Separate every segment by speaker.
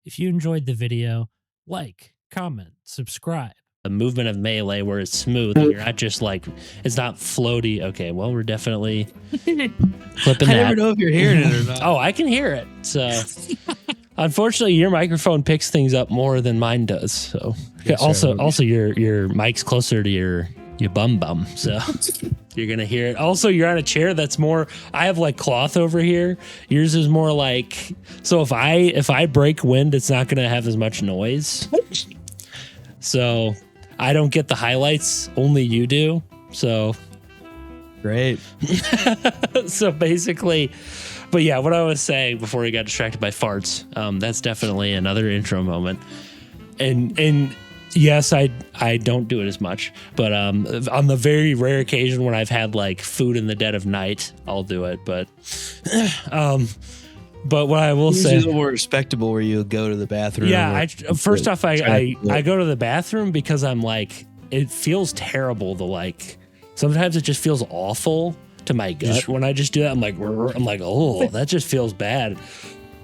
Speaker 1: If you enjoyed the video, like, comment, subscribe. The movement of Melee where it's smooth and you're not just like, it's not floaty. Okay, well, we're definitely clipping that.
Speaker 2: I never know if you're hearing it or not.
Speaker 1: Oh, I can hear it. So unfortunately, your microphone picks things up more than mine does. So also your mic's closer to your bum. So you're gonna hear it. Also, you're on a chair that's more. I have like cloth over here. Yours is more like. So if I break wind, it's not gonna have as much noise. So I don't get the highlights. Only you do. So
Speaker 2: great.
Speaker 1: So basically. But yeah, what I was saying before we got distracted by farts, that's definitely another intro moment. And yes, I don't do it as much, but on the very rare occasion when I've had like food in the dead of night, I'll do it. But what I will say,
Speaker 2: it's a little more respectable where you go to the bathroom.
Speaker 1: Yeah, first off, I go to the bathroom because I'm like, it feels terrible to like. Sometimes it just feels awful to my gut when I just do that. I'm like, oh, that just feels bad.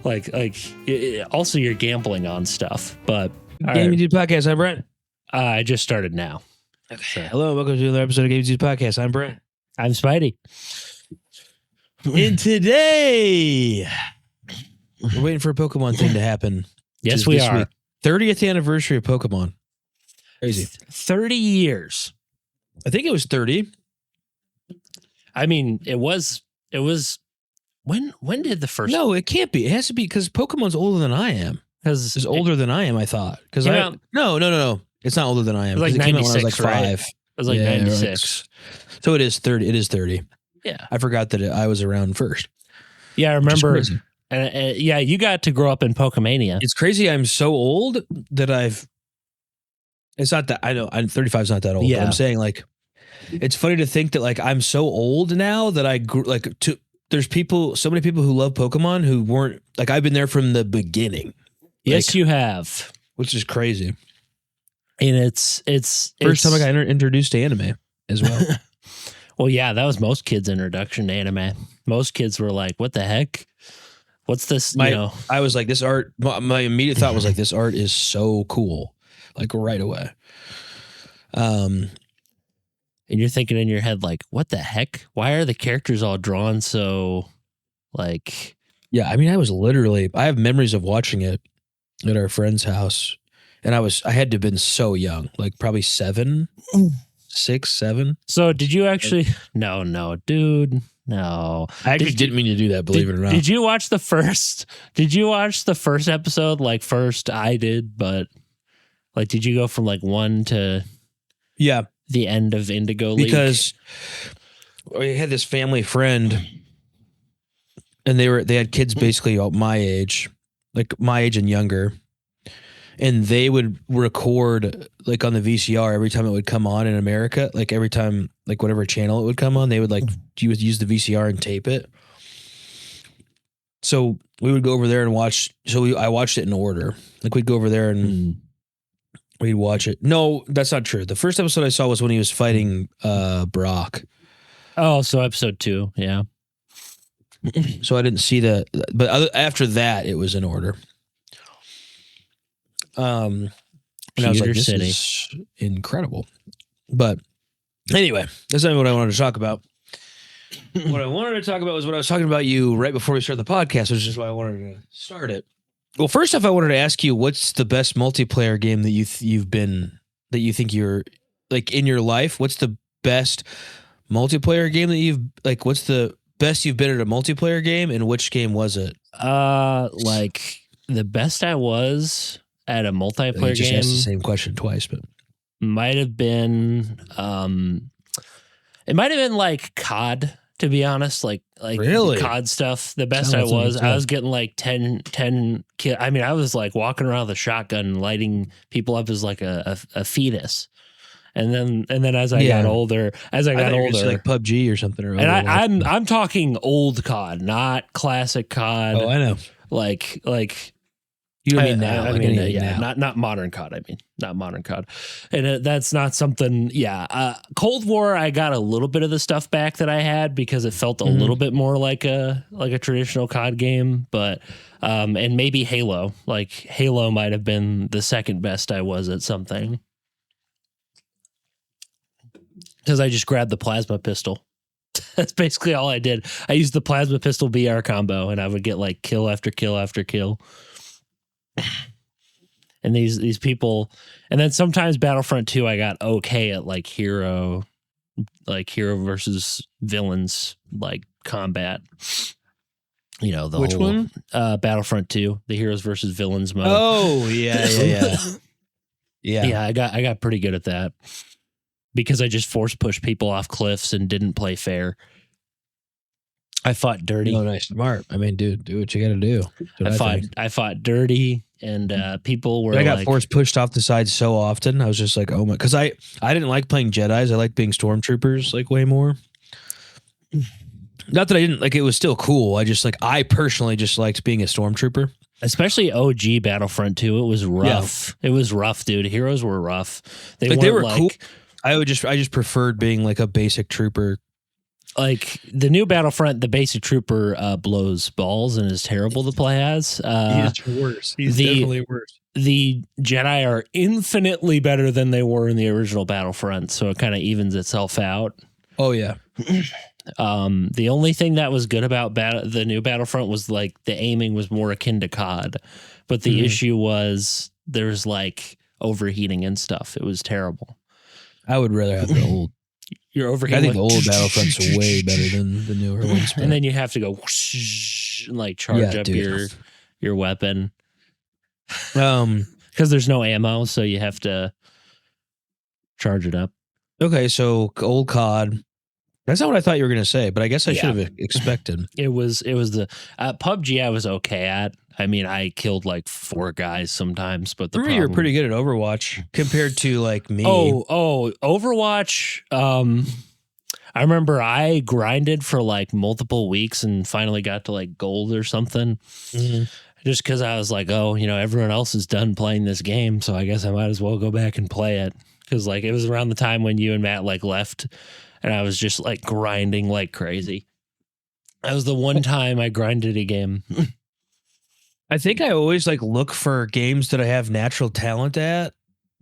Speaker 1: Also you're gambling on stuff, but
Speaker 2: Gaming Dude Podcast. I'm Brent.
Speaker 1: I just started now.
Speaker 2: Okay. So. Hello, welcome to another episode of Gaming Dude Podcast. I'm Brent.
Speaker 1: I'm Spidey.
Speaker 2: And today we're waiting for a Pokemon thing to happen.
Speaker 1: Yes, we are.
Speaker 2: Week. 30th anniversary of Pokemon. Crazy.
Speaker 1: 30 years.
Speaker 2: I think it was 30.
Speaker 1: I mean, it was when did the first?
Speaker 2: No, it can't be. It has to be because Pokemon's older than I am.
Speaker 1: Because
Speaker 2: it's older than I am, I thought. Because no. It's not older than I am.
Speaker 1: It was like 96,
Speaker 2: I was like 5.
Speaker 1: Right? It was like 96.
Speaker 2: So it is 30. It is 30.
Speaker 1: Yeah.
Speaker 2: I forgot that I was around first.
Speaker 1: Yeah, I remember. And yeah, you got to grow up in Pokemania.
Speaker 2: It's crazy. I'm so old that it's not that I know. 35 is not that old. Yeah. But I'm saying like, it's funny to think that like I'm so old now that I grew there's so many people who love Pokemon who weren't like I've been there from the beginning.
Speaker 1: Yes, you have,
Speaker 2: which is crazy.
Speaker 1: And it's
Speaker 2: first time I got introduced to anime as well.
Speaker 1: Well, yeah, that was most kids' introduction to anime. Most kids were like, "What the heck? What's this?"
Speaker 2: I was like, "This art." My immediate thought was like, "This art is so cool!" Like right away.
Speaker 1: And you're thinking in your head, like, what the heck? Why are the characters all drawn so, like...
Speaker 2: Yeah, I mean, I have memories of watching it at our friend's house. And I had to have been so young, like probably 7, 6, 7.
Speaker 1: So did you actually... No, dude, no.
Speaker 2: I actually didn't mean to do that, believe it or not.
Speaker 1: Did you watch the first episode? Like first I did, but like, did you go from like 1 to...
Speaker 2: Yeah.
Speaker 1: The end of Indigo League?
Speaker 2: Because we had this family friend and they had kids basically about my age, like my age and younger. And they would record like on the VCR every time it would come on in America, like every time, like whatever channel it would come on, they would you would use the VCR and tape it. So we would go over there and watch. I watched it in order. Like we'd go over there and we'd watch it. No, that's not true. The first episode I saw was when he was fighting Brock.
Speaker 1: Oh, so episode 2, yeah.
Speaker 2: So I didn't see that, but after that, it was in order. And I was like, this is incredible. But anyway, that's not what I wanted to talk about. What I wanted to talk about was what I was talking about you right before we started the podcast, which is why I wanted to start it. Well, first off, I wanted to ask you, what's the best multiplayer game that that you think you're like in your life? What's the best multiplayer game that what's the best you've been at a multiplayer game, and which game was it?
Speaker 1: Like the best I was at a multiplayer
Speaker 2: just
Speaker 1: game.
Speaker 2: Asked the same question twice, but
Speaker 1: might have been it might have been like COD, to be honest, like
Speaker 2: really?
Speaker 1: COD stuff. The best I was getting like 10 kill. I mean, I was like walking around with a shotgun, lighting people up as like a fetus. And then as I got older,
Speaker 2: like PUBG or something.
Speaker 1: And I'm talking old COD, not classic COD.
Speaker 2: Oh, I know.
Speaker 1: Like
Speaker 2: You mean now?
Speaker 1: I mean, now. Not modern COD. I mean, not modern COD, and that's not something. Yeah, Cold War. I got a little bit of the stuff back that I had because it felt a little bit more like a traditional COD game. But and maybe Halo. Like Halo might have been the second best I was at something because I just grabbed the plasma pistol. That's basically all I did. I used the plasma pistol BR combo, and I would get like kill after kill after kill. And these people, and then sometimes Battlefront 2, I got okay at like hero versus villains like combat. You know, the
Speaker 2: which
Speaker 1: whole
Speaker 2: one?
Speaker 1: Battlefront 2, the heroes versus villains mode.
Speaker 2: Oh yeah.
Speaker 1: Yeah, I got pretty good at that because I just force pushed people off cliffs and didn't play fair. I fought dirty.
Speaker 2: Oh, nice, smart. I mean, dude, do what you got to do.
Speaker 1: I fought dirty, and people were.
Speaker 2: I got force pushed off the side so often. I was just like, oh my, because I didn't like playing Jedis. I liked being stormtroopers like way more. Not that I didn't like it was still cool. I personally just liked being a stormtrooper.
Speaker 1: Especially OG Battlefront 2. It was rough. Yeah. It was rough, dude. Heroes were rough. They were cool. I just preferred being like a basic trooper. Like the new Battlefront, the basic trooper blows balls and is terrible to play as.
Speaker 2: He's worse. He's definitely worse.
Speaker 1: The Jedi are infinitely better than they were in the original Battlefront, so it kind of evens itself out.
Speaker 2: Oh yeah.
Speaker 1: The only thing that was good about the new Battlefront was like the aiming was more akin to COD, but the issue was there's like overheating and stuff. It was terrible.
Speaker 2: I would rather have the old.
Speaker 1: You're overheating.
Speaker 2: I think the old Battlefronts are way better than the newer ones.
Speaker 1: And then you have to go whoosh, and like charge up your weapon. Because there's no ammo, so you have to charge it up.
Speaker 2: Okay, so old COD. That's not what I thought you were going to say, but I guess I should have expected.
Speaker 1: It was the PUBG I was okay at. I mean, I killed like 4 guys sometimes, but
Speaker 2: you're pretty good at Overwatch compared to like me.
Speaker 1: Oh, Overwatch. I remember I grinded for like multiple weeks and finally got to like gold or something. Just because I was like, oh, everyone else is done playing this game, so I guess I might as well go back and play it. Because like it was around the time when you and Matt like left, and I was just like grinding like crazy. That was the one time I grinded a game.
Speaker 2: I think I always like look for games that I have natural talent at,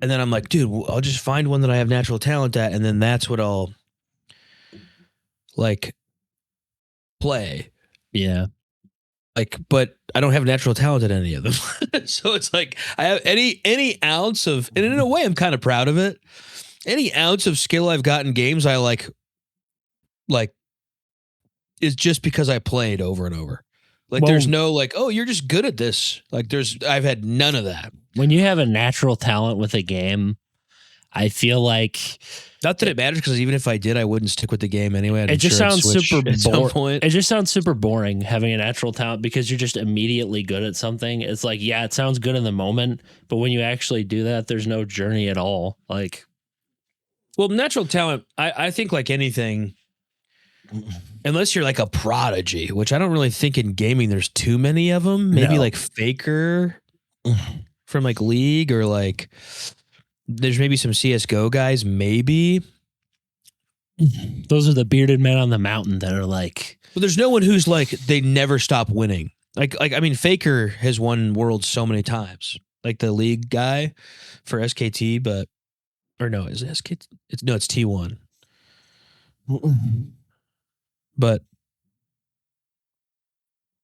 Speaker 2: and then I'm like, dude, I'll just find one that I have natural talent at, and then that's what I'll like play.
Speaker 1: Yeah.
Speaker 2: Like, but I don't have natural talent at any of them. So it's like I have any ounce of, and in a way I'm kind of proud of it. Any ounce of skill I've got in games I like is just because I played over and over. Like there's no like, oh, you're just good at this. Like I've had none of that.
Speaker 1: When you have a natural talent with a game, I feel like
Speaker 2: not that it matters, because even if I did, I wouldn't stick with the game anyway.
Speaker 1: It just sounds super boring. It just sounds super boring having a natural talent because you're just immediately good at something. It's like, yeah, it sounds good in the moment, but when you actually do that, there's no journey at all. Like,
Speaker 2: well, natural talent, I think like anything, unless you're like a prodigy, which I don't really think in gaming there's too many of them. Maybe like Faker from like League, or like there's maybe some CSGO guys, maybe.
Speaker 1: Those are the bearded men on the mountain that are like...
Speaker 2: Well, there's no one who's like, they never stop winning. Like I mean, Faker has won worlds so many times. Like the League guy for SKT, but... Or no, is it SKT? It's T1. But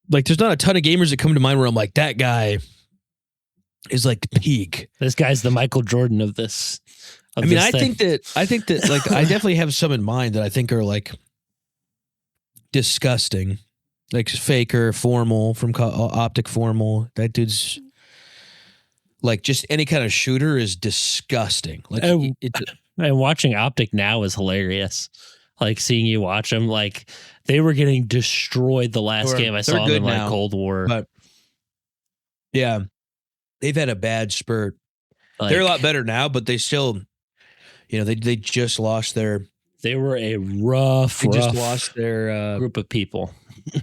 Speaker 2: like, there's not a ton of gamers that come to mind where I'm like, that guy is like peak.
Speaker 1: This guy's the Michael Jordan of this.
Speaker 2: I mean, I think that like, I definitely have some in mind that I think are like disgusting. Like Faker, Formal from Optic Formal. That dude's like, just any kind of shooter is disgusting. Like,
Speaker 1: and watching Optic now is hilarious. Like seeing you watch them, like they were getting destroyed the last game I saw them in like Cold War.
Speaker 2: But yeah, they've had a bad spurt. Like, they're a lot better now, but they still, they just lost their.
Speaker 1: They were a rough.
Speaker 2: Just lost their
Speaker 1: group of people,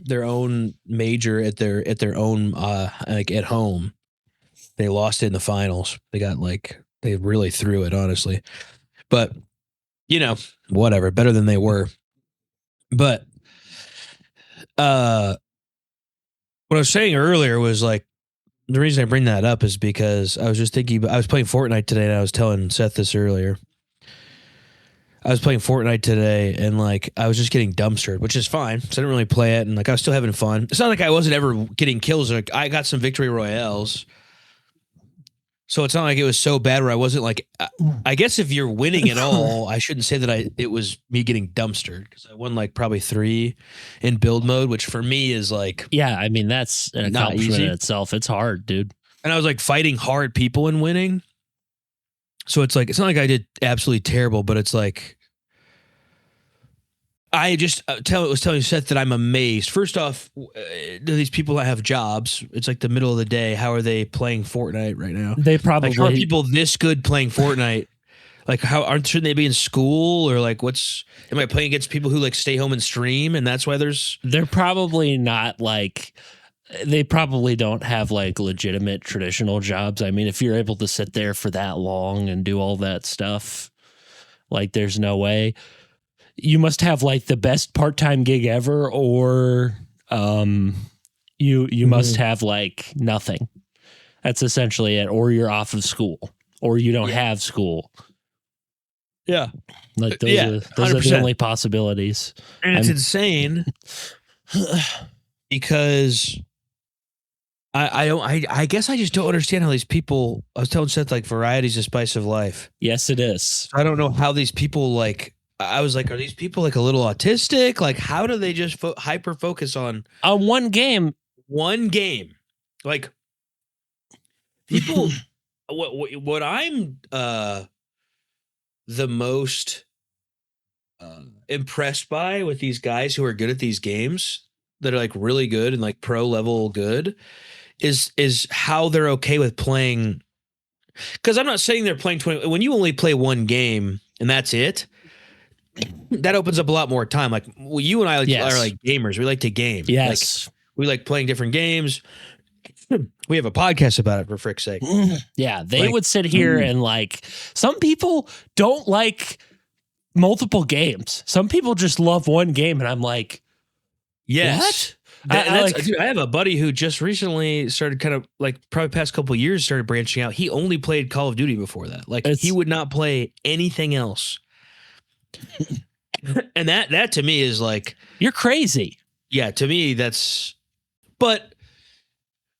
Speaker 2: their own major at their own like at home. They lost it in the finals. They really threw it, honestly. But, whatever, better than they were. But what I was saying earlier was like, the reason I bring that up is because I was just thinking, I was playing Fortnite today, and I was telling Seth this earlier. I was playing Fortnite today, and like I was just getting dumpstered, which is fine. So I didn't really play it, and like I was still having fun. It's not like I wasn't ever getting kills. Like I got some victory royales, so it's not like it was so bad where I wasn't like. I guess if you're winning at all, I shouldn't say that it was me getting dumpstered, because I won like probably 3 in build mode, which for me is like,
Speaker 1: yeah, I mean that's an accomplishment in itself. It's hard, dude.
Speaker 2: And I was like fighting hard people and winning. So it's like, it's not like I did absolutely terrible, but it's like, I just was telling Seth that I'm amazed. First off, these people that have jobs, it's like the middle of the day. How are they playing Fortnite right now?
Speaker 1: They probably,
Speaker 2: like, how are people this good playing Fortnite? Like, shouldn't they be in school, or like, am I playing against people who like stay home and stream, and that's why they're
Speaker 1: probably not like, they probably don't have like legitimate traditional jobs. I mean, if you're able to sit there for that long and do all that stuff, like there's no way. You must have like the best part-time gig ever, or you must have like nothing. That's essentially it. Or you're off of school, or you don't have school.
Speaker 2: Yeah.
Speaker 1: Like those are the only possibilities.
Speaker 2: And it's insane because I guess I just don't understand how these people, I was telling Seth, like, variety's the spice of life.
Speaker 1: Yes, it is.
Speaker 2: I don't know how these people, like, I was like, are these people like a little autistic? Like, how do they just hyper focus on
Speaker 1: one game?
Speaker 2: One game. Like, people, what I'm the most impressed by with these guys who are good at these games, that are like really good and like pro level good, is how they're okay with playing. Because I'm not saying they're playing 20. When you only play one game and that's it, that opens up a lot more time. Like, you and I are like gamers. We like to game.
Speaker 1: Yes.
Speaker 2: Like, we like playing different games. We have a podcast about it, for frick's sake.
Speaker 1: Yeah, they would sit here and like, some people don't like multiple games. Some people just love one game, and I'm like,
Speaker 2: yes. What? Dude, I have a buddy who just recently started, kind of like probably past couple of years, started branching out. He only played Call of Duty before that. Like, he would not play anything else. And that to me is like,
Speaker 1: you're crazy.
Speaker 2: Yeah, to me that's, but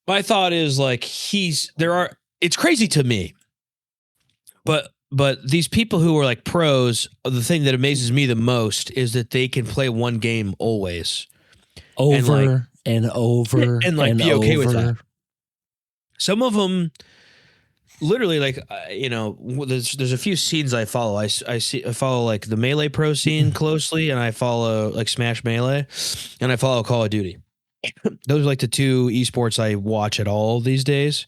Speaker 2: my thought is like, it's crazy to me. But these people who are like pros, the thing that amazes me the most is that they can play one game always.
Speaker 1: Over and over
Speaker 2: and like be okay with that. Some of them literally, like, there's a few scenes I follow. I follow like the Melee Pro scene closely, and I follow like Smash Melee, and I follow Call of Duty. Those are like the 2 esports I watch at all these days.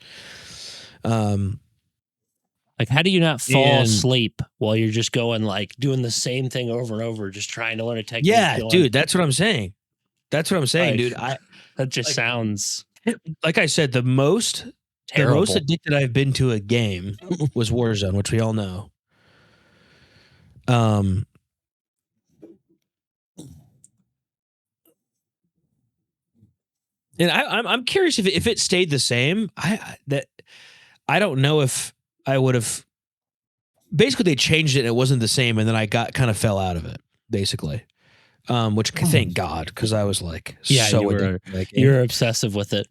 Speaker 1: Like, how do you not fall asleep while you're just going like doing the same thing over and over, just trying to learn a technique?
Speaker 2: Yeah, dude, that's what I'm saying. Like, dude.
Speaker 1: That just sounds
Speaker 2: like I said, the most addicted I've been to a game was Warzone, which we all know. And I'm curious if it stayed the same. I don't know if I would have. Basically, they changed it and it wasn't the same, and then I kind of fell out of it, basically. Which, thank God, because I was like,
Speaker 1: you're obsessive with it.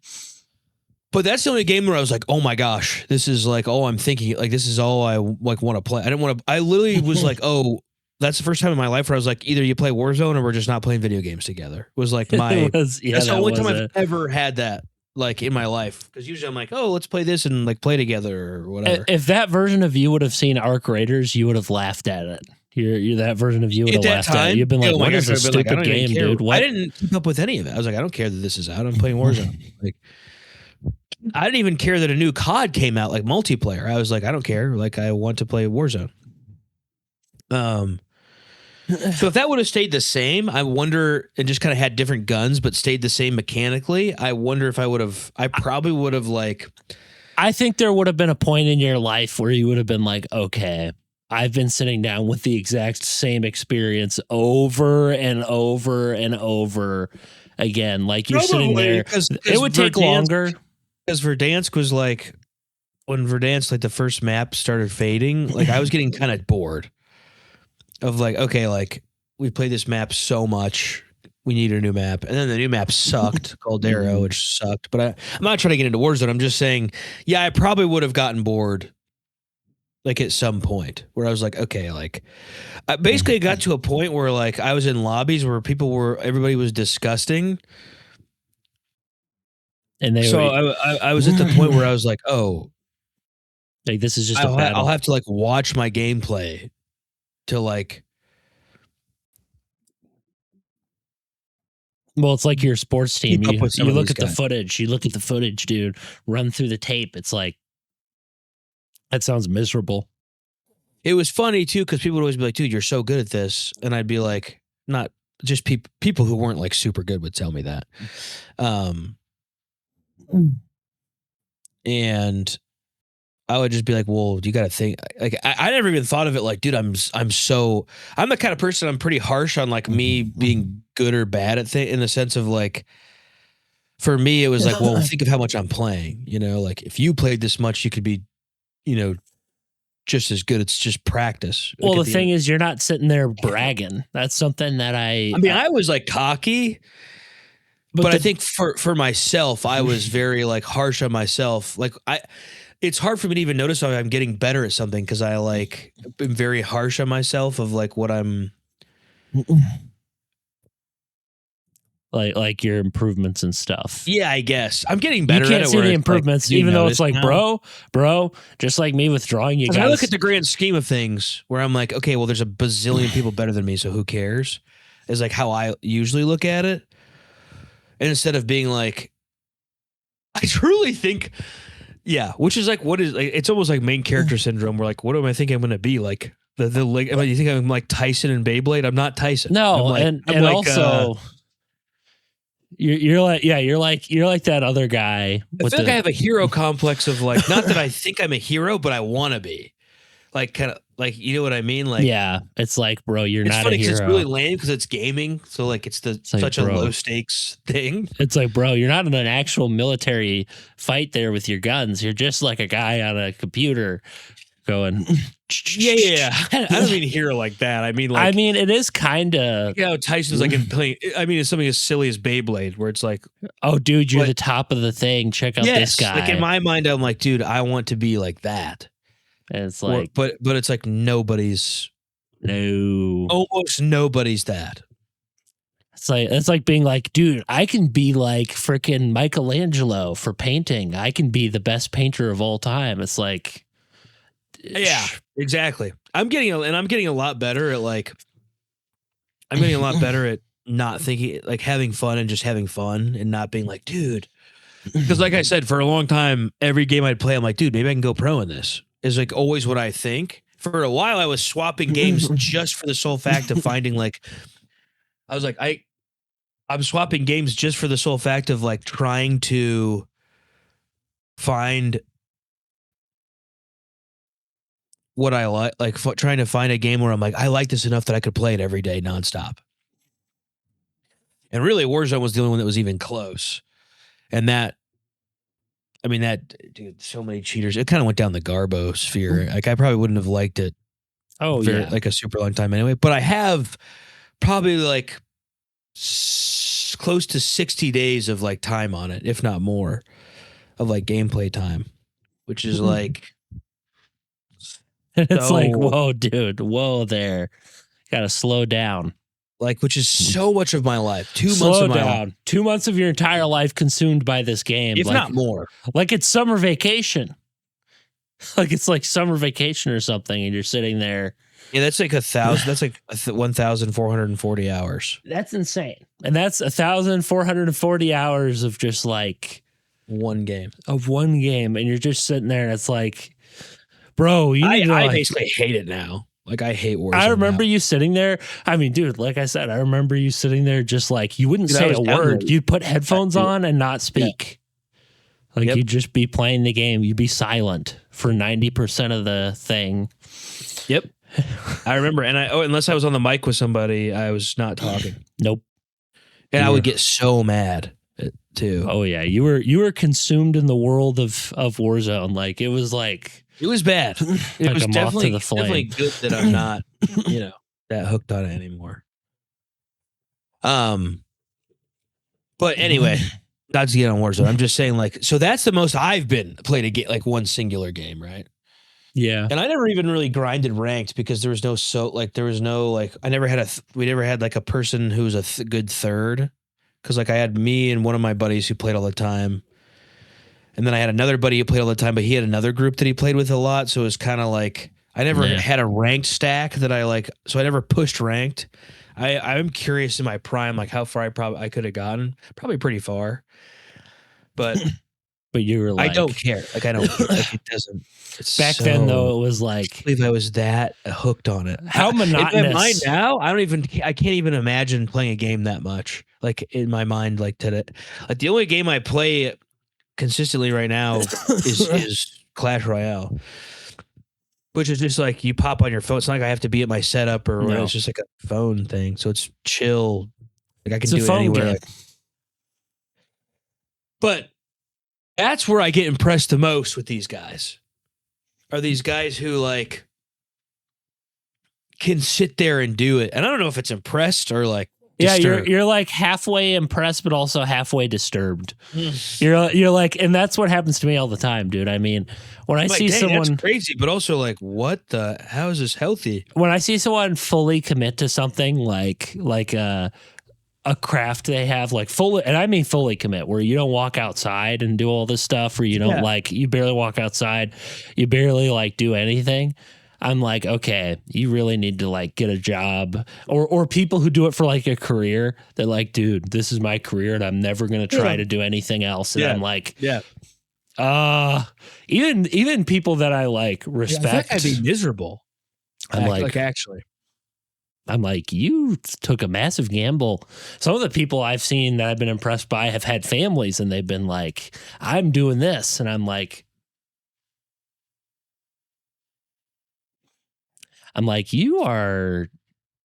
Speaker 2: But that's the only game where I was like, oh my gosh, this is like all I'm thinking. Like, this is all I like want to play. I literally was like, oh, that's the first time in my life where I was like, either you play Warzone or we're just not playing video games together. It was like that's the only time I've ever had that, like, in my life. Because usually I'm like, oh, let's play this and like play together or whatever.
Speaker 1: If that version of you would have seen Arc Raiders, you would have laughed at it. You're that version of you would have laughed at it. You've been like, what is this stupid game, dude?
Speaker 2: I didn't keep up with any of it. I was like, I don't care that this is out. I'm playing Warzone. Like, I didn't even care that a new COD came out, like multiplayer. I was like, I don't care. Like, I want to play Warzone. So if that would have stayed the same, I wonder, and just kind of had different guns, but stayed the same mechanically, I wonder if I probably would have like.
Speaker 1: I think there would have been a point in your life where you would have been like, okay, I've been sitting down with the exact same experience over and over and over again. Like you're sitting there. It would take longer.
Speaker 2: Because Verdansk was like, when Verdansk, like the first map started fading, like I was getting kind of bored of like, okay, like we played this map so much. We need a new map. And then the new map sucked, Caldera, which sucked. But I'm not trying to get into Warzone. I'm just saying, yeah, I probably would have gotten bored like at some point where I was like, okay, like I basically got to a point where like I was in lobbies where everybody was disgusting.
Speaker 1: And
Speaker 2: I was at the point where I was like, oh,
Speaker 1: like this is just a battle.
Speaker 2: I'll have to like watch my gameplay to like.
Speaker 1: Well, it's like your sports team. You look at the footage. You look at the footage, dude. Run through the tape. It's like, that sounds miserable.
Speaker 2: It was funny too because people would always be like, "Dude, you're so good at this," and I'd be like, "Not just people who weren't like super good would tell me that." And I would just be like, "Well, you got to think." Like, I never even thought of it like, "Dude, I'm the kind of person I'm pretty harsh on like me being good or bad at things in the sense of like." For me, it was like, well, think of how much I'm playing. You know, like if you played this much, you could be, you know, just as good. It's just practice.
Speaker 1: Well, the thing is, you're not sitting there bragging. That's something that I
Speaker 2: mean, I was like cocky, but I think for myself, I was very like harsh on myself. Like it's hard for me to even notice how I'm getting better at something because I like been very harsh on myself of like what I'm.
Speaker 1: Like your improvements and stuff.
Speaker 2: Yeah, I guess I'm getting better.
Speaker 1: You can't see the improvements, like, even though it's like, now? bro, just like me with drawing.
Speaker 2: I look at the grand scheme of things where I'm like, okay, well, there's a bazillion people better than me, so who cares? Is like how I usually look at it. And instead of being like, I truly think, yeah, which is like, what is like, it's almost like main character syndrome. Where like, what do I think I'm going to be? Like the like, you think I'm like Tyson and Beyblade? I'm not Tyson.
Speaker 1: No,
Speaker 2: like,
Speaker 1: and like, also. You're like that other guy.
Speaker 2: I feel like I have a hero complex of like, not that I think I'm a hero, but I want to be. Like kind of like, you know what I mean? Like,
Speaker 1: yeah, it's like, bro, you're not a hero.
Speaker 2: It's really lame because it's gaming, so like it's such a low stakes thing.
Speaker 1: It's like, bro, you're not in an actual military fight there with your guns. You're just like a guy on a computer going.
Speaker 2: Yeah. I don't mean hero like that. I mean, like,
Speaker 1: I mean, it is kind of.
Speaker 2: You know, Tyson's like in playing. I mean, it's something as silly as Beyblade, where it's like,
Speaker 1: oh, dude, you're the top of the thing. Check out this guy.
Speaker 2: Like in my mind, I'm like, dude, I want to be like that.
Speaker 1: And it's like,
Speaker 2: but it's like almost nobody's that.
Speaker 1: It's like being like, dude, I can be like freaking Michelangelo for painting. I can be the best painter of all time. It's like.
Speaker 2: Yeah, exactly. I'm getting a lot better at like. I'm getting a lot better at not thinking, like having fun and just having fun and not being like, dude. Because like I said, for a long time, every game I'd play, I'm like, dude, maybe I can go pro in this. Is like always what I think. For a while, I was swapping games just for the sole fact of finding like. I was like, I'm swapping games just for the sole fact of like trying to find. What I like trying to find a game where I'm like, I like this enough that I could play it every day nonstop. And really, Warzone was the only one that was even close. And that, I mean, dude, so many cheaters. It kind of went down the Garbo sphere. Like, I probably wouldn't have liked it.
Speaker 1: Oh, yeah.
Speaker 2: Like a super long time anyway. But I have probably like close to 60 days of like time on it, if not more, of like gameplay time, which is like.
Speaker 1: It's like, whoa, dude, whoa there. Got to slow down.
Speaker 2: Like, which is so much of my life. 2 months of my life.
Speaker 1: 2 months of your entire life consumed by this game.
Speaker 2: If not more.
Speaker 1: Like it's summer vacation. Like it's like summer vacation or something. And you're sitting there.
Speaker 2: Yeah, that's like 1,000. That's like 1,440 hours.
Speaker 1: That's insane. And that's 1,440 hours of just like.
Speaker 2: One game.
Speaker 1: Of one game. And you're just sitting there and it's like. Bro, I
Speaker 2: basically hate it now. Like I hate Warzone.
Speaker 1: I remember you sitting there. I mean, dude, like I said, I remember you sitting there just like you wouldn't say a word. You'd put headphones on and not speak. Like you'd just be playing the game. You'd be silent for 90% of the thing.
Speaker 2: Yep. I remember. And unless I was on the mic with somebody, I was not talking.
Speaker 1: Nope.
Speaker 2: And I would get so mad too.
Speaker 1: Oh yeah. You were consumed in the world of Warzone. Like it was
Speaker 2: bad. It
Speaker 1: like
Speaker 2: was
Speaker 1: a moth to the flame.
Speaker 2: definitely good that I'm not, that hooked on it anymore. But anyway, not to get on Warzone. I'm just saying, like, so that's the most I've played a game, like one singular game, right?
Speaker 1: Yeah.
Speaker 2: And I never even really grinded ranked because there was no I never had we never had like a person who was a good third. Cause like I had me and one of my buddies who played all the time. And then I had another buddy who played all the time, but he had another group that he played with a lot. So it was kind of like, I never had a ranked stack that so I never pushed ranked. I'm curious in my prime, like how far I could have gotten. Probably pretty far. But
Speaker 1: you were like,
Speaker 2: I don't care. Like I don't care. Like it doesn't.
Speaker 1: Back then though, it was like,
Speaker 2: I believe I was that hooked on it.
Speaker 1: How monotonous.
Speaker 2: In my mind now, I can't even imagine playing a game that much. Like in my mind, like today, like the only game I play consistently right now is Clash Royale. Which is just like you pop on your phone. It's not like I have to be at my setup or whatever. It's just like a phone thing. So it's chill. Like I can do it anywhere. But that's where I get impressed the most with these guys. Are these guys who like can sit there and do it. And I don't know if it's impressed or like disturbed.
Speaker 1: You're like halfway impressed, but also halfway disturbed. You're like, and that's what happens to me all the time, dude. I mean, when I see someone
Speaker 2: that's crazy, but also like, how is this healthy?
Speaker 1: When I see someone fully commit to something like a craft they have, like fully, and I mean fully commit, where you don't walk outside and do all this stuff, where you don't you barely walk outside, you barely like do anything. I'm like, okay, you really need to like get a job, or people who do it for like a career. They're like, dude, this is my career and I'm never going to try to do anything else. And I'm like, even people that I like respect,
Speaker 2: I'd be miserable.
Speaker 1: I'm like
Speaker 2: actually,
Speaker 1: I'm like, you took a massive gamble. Some of the people I've seen that I've been impressed by have had families and they've been like, I'm doing this. And I'm like, you are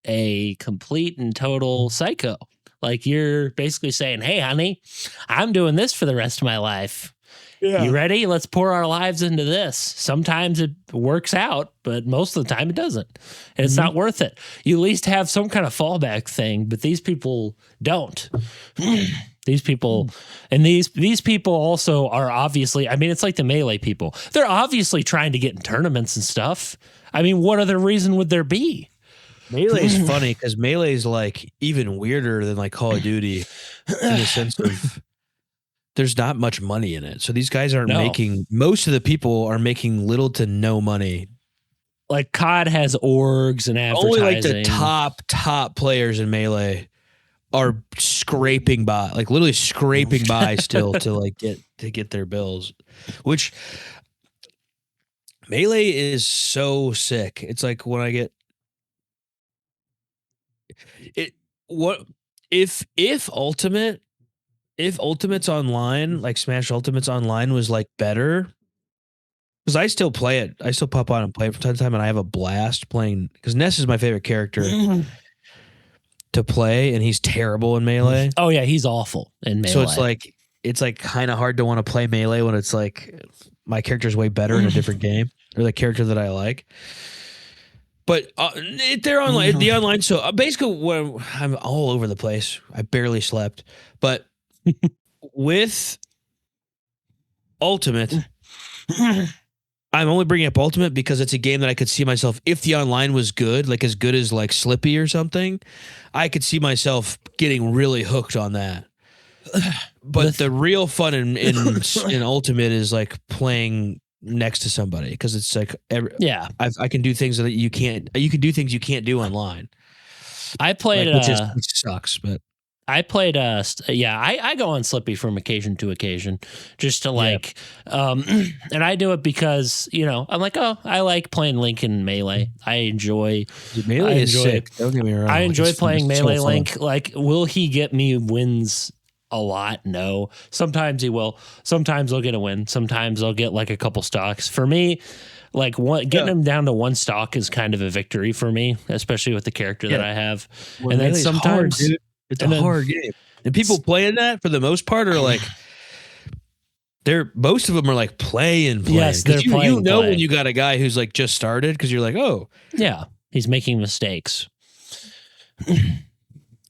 Speaker 1: a complete and total psycho. Like you're basically saying, hey, honey, I'm doing this for the rest of my life. Yeah. You ready? Let's pour our lives into this. Sometimes it works out, but most of the time it doesn't. And it's not worth it. You at least have some kind of fallback thing, but these people don't. These people, and these people also are obviously, I mean, it's like the Melee people. They're obviously trying to get in tournaments and stuff. I mean, what other reason would there be?
Speaker 2: Melee is funny because Melee is like even weirder than like Call of Duty in the sense of there's not much money in it. So these guys aren't making, most of the people are making little to no money.
Speaker 1: Like COD has orgs and advertising.
Speaker 2: Only like the top players in Melee are scraping by, like literally scraping by still to like get their bills, which Melee is so sick. It's like when I get it, if Ultimate's online, like Smash Ultimate's online was like better, because I still play it. I still pop on and play it from time to time, and I have a blast playing, because Ness is my favorite character to play, and he's terrible in Melee.
Speaker 1: Oh yeah, he's awful in Melee.
Speaker 2: So it's like kind of hard to want to play Melee when it's like my character's way better in a different game, or the character that I like. But they're online, the online. So basically, when I'm all over the place, I barely slept. But with Ultimate, I'm only bringing up Ultimate because it's a game that I could see myself, if the online was good, like as good as like Slippy or something, I could see myself getting really hooked on that. But the real fun in Ultimate is like playing next to somebody, because it's like I can do things that you can do do online.
Speaker 1: I played
Speaker 2: which sucks, but
Speaker 1: I played I go on Slippy from occasion to occasion just to like and I do it because, you know, I'm like, oh, I like playing Link in Melee.
Speaker 2: Melee is sick. Don't get me wrong.
Speaker 1: I enjoy playing Melee Link. Like, will he get me wins a lot? No. Sometimes he will. Sometimes he'll get a win. Sometimes he'll get like a couple stocks. For me, like getting him down to one stock is kind of a victory for me, especially with the character that I have.
Speaker 2: Well,
Speaker 1: and then sometimes
Speaker 2: hard, dude. It's a hard game. And people playing that for the most part are like, most of them are like playing.
Speaker 1: Yes, they're playing.
Speaker 2: You know when you got a guy who's like just started because you're like, oh,
Speaker 1: yeah, he's making mistakes.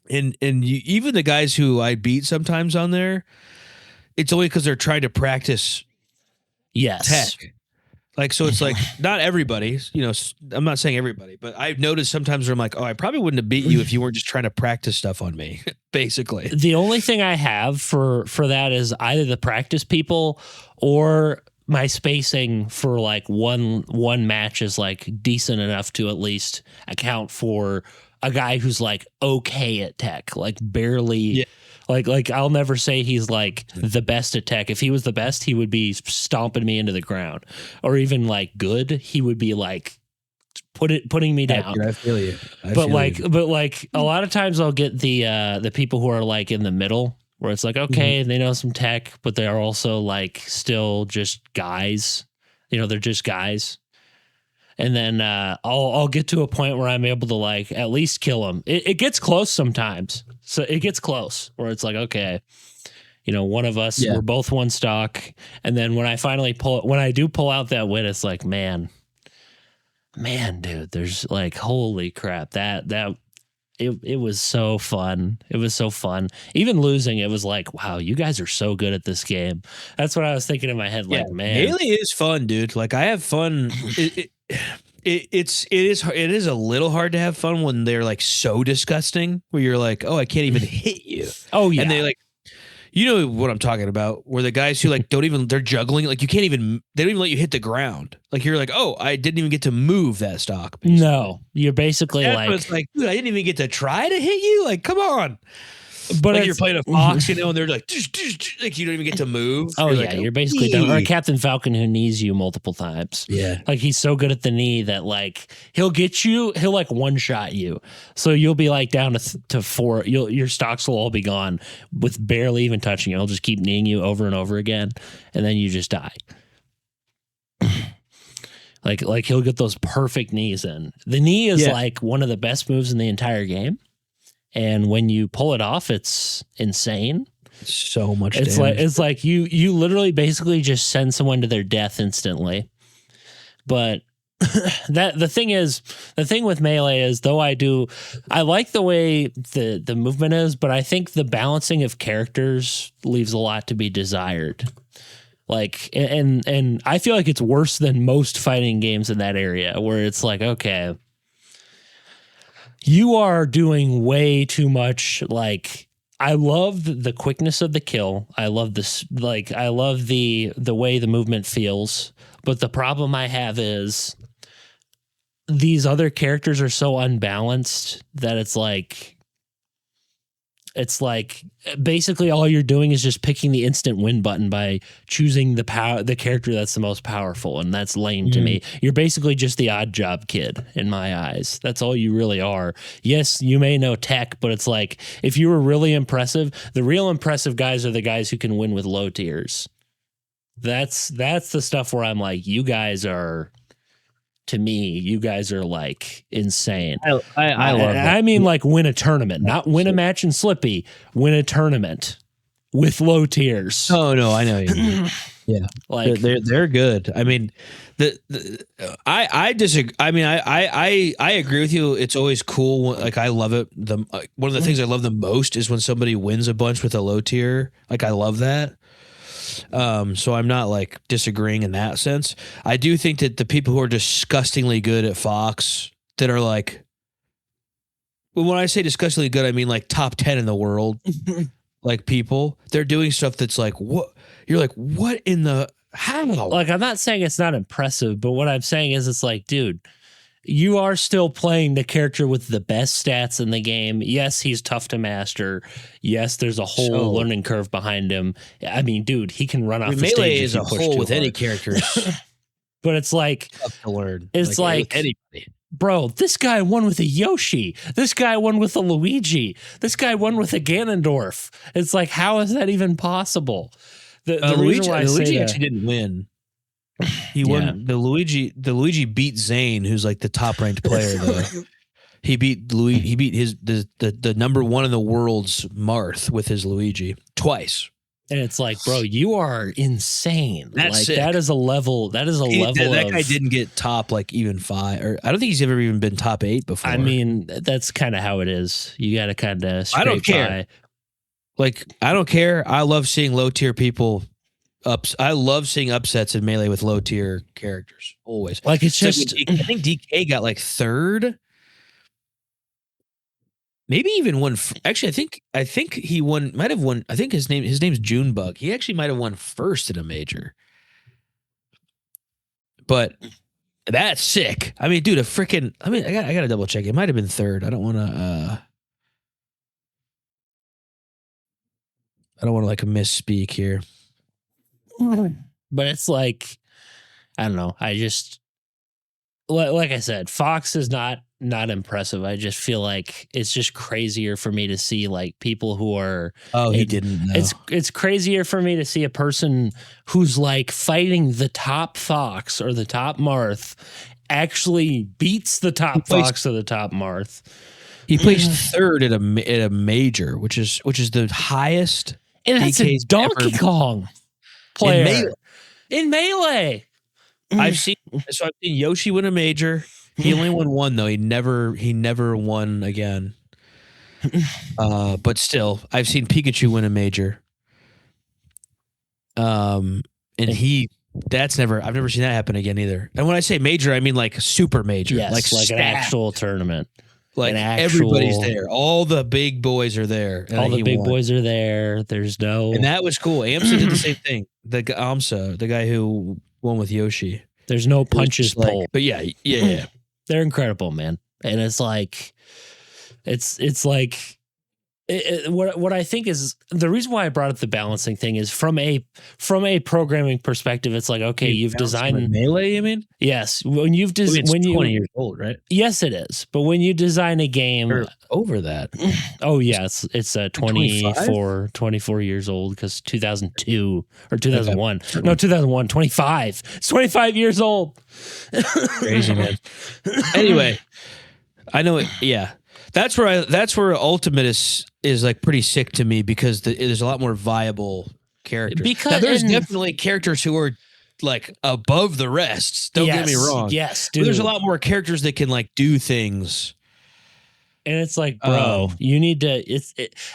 Speaker 2: and even the guys who I beat sometimes on there, it's only because they're trying to practice.
Speaker 1: Yes.
Speaker 2: Tech. Like, so it's like not everybody, I'm not saying everybody, but I've noticed sometimes where I'm like, oh, I probably wouldn't have beat you if you weren't just trying to practice stuff on me, basically.
Speaker 1: The only thing I have for that is either the practice people or my spacing for like one match is like decent enough to at least account for a guy who's like okay at tech, like barely. Yeah. Like I'll never say he's like the best at tech. If he was the best, he would be stomping me into the ground, or even like good. He would be like putting me down.
Speaker 2: I feel you.
Speaker 1: But a lot of times I'll get the people who are like in the middle where it's like, okay, they know some tech, but they are also like still just guys. They're just guys. And then I'll get to a point where I'm able to like at least kill them. It gets close sometimes. So it gets close where it's like, okay, one of us, we're both one stock. And then when I finally when I do pull out that win, it's like, man, dude, there's like, holy crap. It was so fun. It was so fun. Even losing, it was like, wow, you guys are so good at this game. That's what I was thinking in my head. Like, man,
Speaker 2: Melee is fun, dude. Like I have fun. It is a little hard to have fun when they're like so disgusting where you're like, oh, I can't even hit you.
Speaker 1: Oh yeah.
Speaker 2: And they like, you know what I'm talking about, where the guys who like they're juggling, like they don't even let you hit the ground. Like you're like, oh, I didn't even get to move that stock.
Speaker 1: Basically. No, you're basically
Speaker 2: it's like, dude, I didn't even get to try to hit you. Like, come on.
Speaker 1: But
Speaker 2: like you're playing a fox, and they're like you don't even get to move.
Speaker 1: Oh
Speaker 2: you're
Speaker 1: yeah, you're basically done. Or a Captain Falcon who knees you multiple times.
Speaker 2: Yeah,
Speaker 1: like he's so good at the knee that like he'll get you. He'll like one shot you, so you'll be like down to 4. Your stocks will all be gone with barely even touching you. He'll just keep kneeing you over and over again, and then you just die. like he'll get those perfect knees in. The knee is like one of the best moves in the entire game. And when you pull it off, it's insane.
Speaker 2: So much.
Speaker 1: It's like you literally basically just send someone to their death instantly. But the thing with Melee is, though I like the way the movement is, but I think the balancing of characters leaves a lot to be desired. Like, and I feel like it's worse than most fighting games in that area, where it's like, okay, you are doing way too much. Like, I love the quickness of the kill. I love this. Like, I love the way the movement feels. But the problem I have is these other characters are so unbalanced that it's like basically all you're doing is just picking the instant win button by choosing the character that's the most powerful, and that's lame to me. You're basically just the odd job kid in my eyes. That's all you really are. Yes, you may know tech, but it's like if you were really impressive, the real impressive guys are the guys who can win with low tiers. That's the stuff where I'm like, you guys are. To me, you guys are like insane.
Speaker 2: I love that.
Speaker 1: I mean, like win a tournament, not win a match in Slippy, win a tournament with low tiers.
Speaker 2: Oh no, I know you. Yeah, like they're good. I mean, I disagree. I mean, I agree with you. It's always cool. Like I love it. One of the things I love the most is when somebody wins a bunch with a low tier. Like I love that. So I'm not like disagreeing in that sense. I do think that the people who are disgustingly good at Fox that are like, well, when I say disgustingly good, I mean like top 10 in the world, like people, they're doing stuff that's like, what? You're like, what in the, how?
Speaker 1: Like, I'm not saying it's not impressive, but what I'm saying is it's like, dude, you are still playing the character with the best stats in the game. Yes, he's tough to master. Yes, there's a whole learning curve behind him. I mean, dude, he can run off the stage.
Speaker 2: Melee is a whole with any characters.
Speaker 1: But it's like
Speaker 2: tough to learn.
Speaker 1: It's like
Speaker 2: anybody.
Speaker 1: bro, this guy won with a Yoshi. This guy won with a Luigi. This guy won with a Ganondorf. It's like, how is that even possible? The reason why
Speaker 2: Luigi actually didn't win. He won the Luigi. The Luigi beat Zane, who's like the top ranked player. He beat the number one in the world's Marth with his Luigi twice.
Speaker 1: And it's like, bro, you are insane.
Speaker 2: That's
Speaker 1: like
Speaker 2: sick.
Speaker 1: that is a level. That
Speaker 2: guy didn't get top like even 5, or I don't think he's ever even been top 8 before.
Speaker 1: I mean, that's kind of how it is. You got to kind of.
Speaker 2: I don't care. Like I don't care. I love seeing low tier people. I love seeing upsets in Melee with low tier characters. Always.
Speaker 1: Like it's just.
Speaker 2: I think DK got like 3rd. Maybe even won. Actually, I think he won. Might have won. I think his name's Junebug. He actually might have won 1st in a major. But that's sick. I mean, dude, I gotta double check. It might have been 3rd. I don't want to like misspeak here.
Speaker 1: But it's like, I don't know. I just, like I said, Fox is not impressive. I just feel like it's just crazier for me to see like people who are.
Speaker 2: Oh, he didn't know.
Speaker 1: It's crazier for me to see a person who's like fighting the top Fox or the top Marth actually beats the top Fox or the top Marth.
Speaker 2: He placed 3rd at a major, which is the highest.
Speaker 1: And that's a Donkey Kong player in Melee.
Speaker 2: I've seen Yoshi win a major. He only won 1 though. He never won again. But still, I've seen Pikachu win a major. And I've never seen that happen again either. And when I say major, I mean like super major.
Speaker 1: Yes, like an actual tournament.
Speaker 2: Like everybody's there. All the big boys are there.
Speaker 1: All the big boys are there. There's no.
Speaker 2: And that was cool. AMSA did the same thing. The guy who won with Yoshi.
Speaker 1: There's no punches pulled.
Speaker 2: But yeah.
Speaker 1: They're incredible, man. And it's like, it's like, what I think is the reason why I brought up the balancing thing is from a programming perspective. It's like, okay, you've designed
Speaker 2: Melee. You mean?
Speaker 1: Yes. When you've designed,
Speaker 2: when you 20 years old, right?
Speaker 1: Yes, it is. But when you design a game
Speaker 2: over that,
Speaker 1: oh yeah, it's 24 years old because 2002 or 2001. Okay. No, 2001. 25. It's 25 years old.
Speaker 2: Crazy, man. Anyway, I know it. Yeah. That's where Ultimate is like pretty sick to me because there's a lot more viable characters. Now, there's definitely characters who are like above the rest. Don't get me wrong.
Speaker 1: Yes, dude.
Speaker 2: But there's a lot more characters that can like do things.
Speaker 1: And it's like, bro, you need to.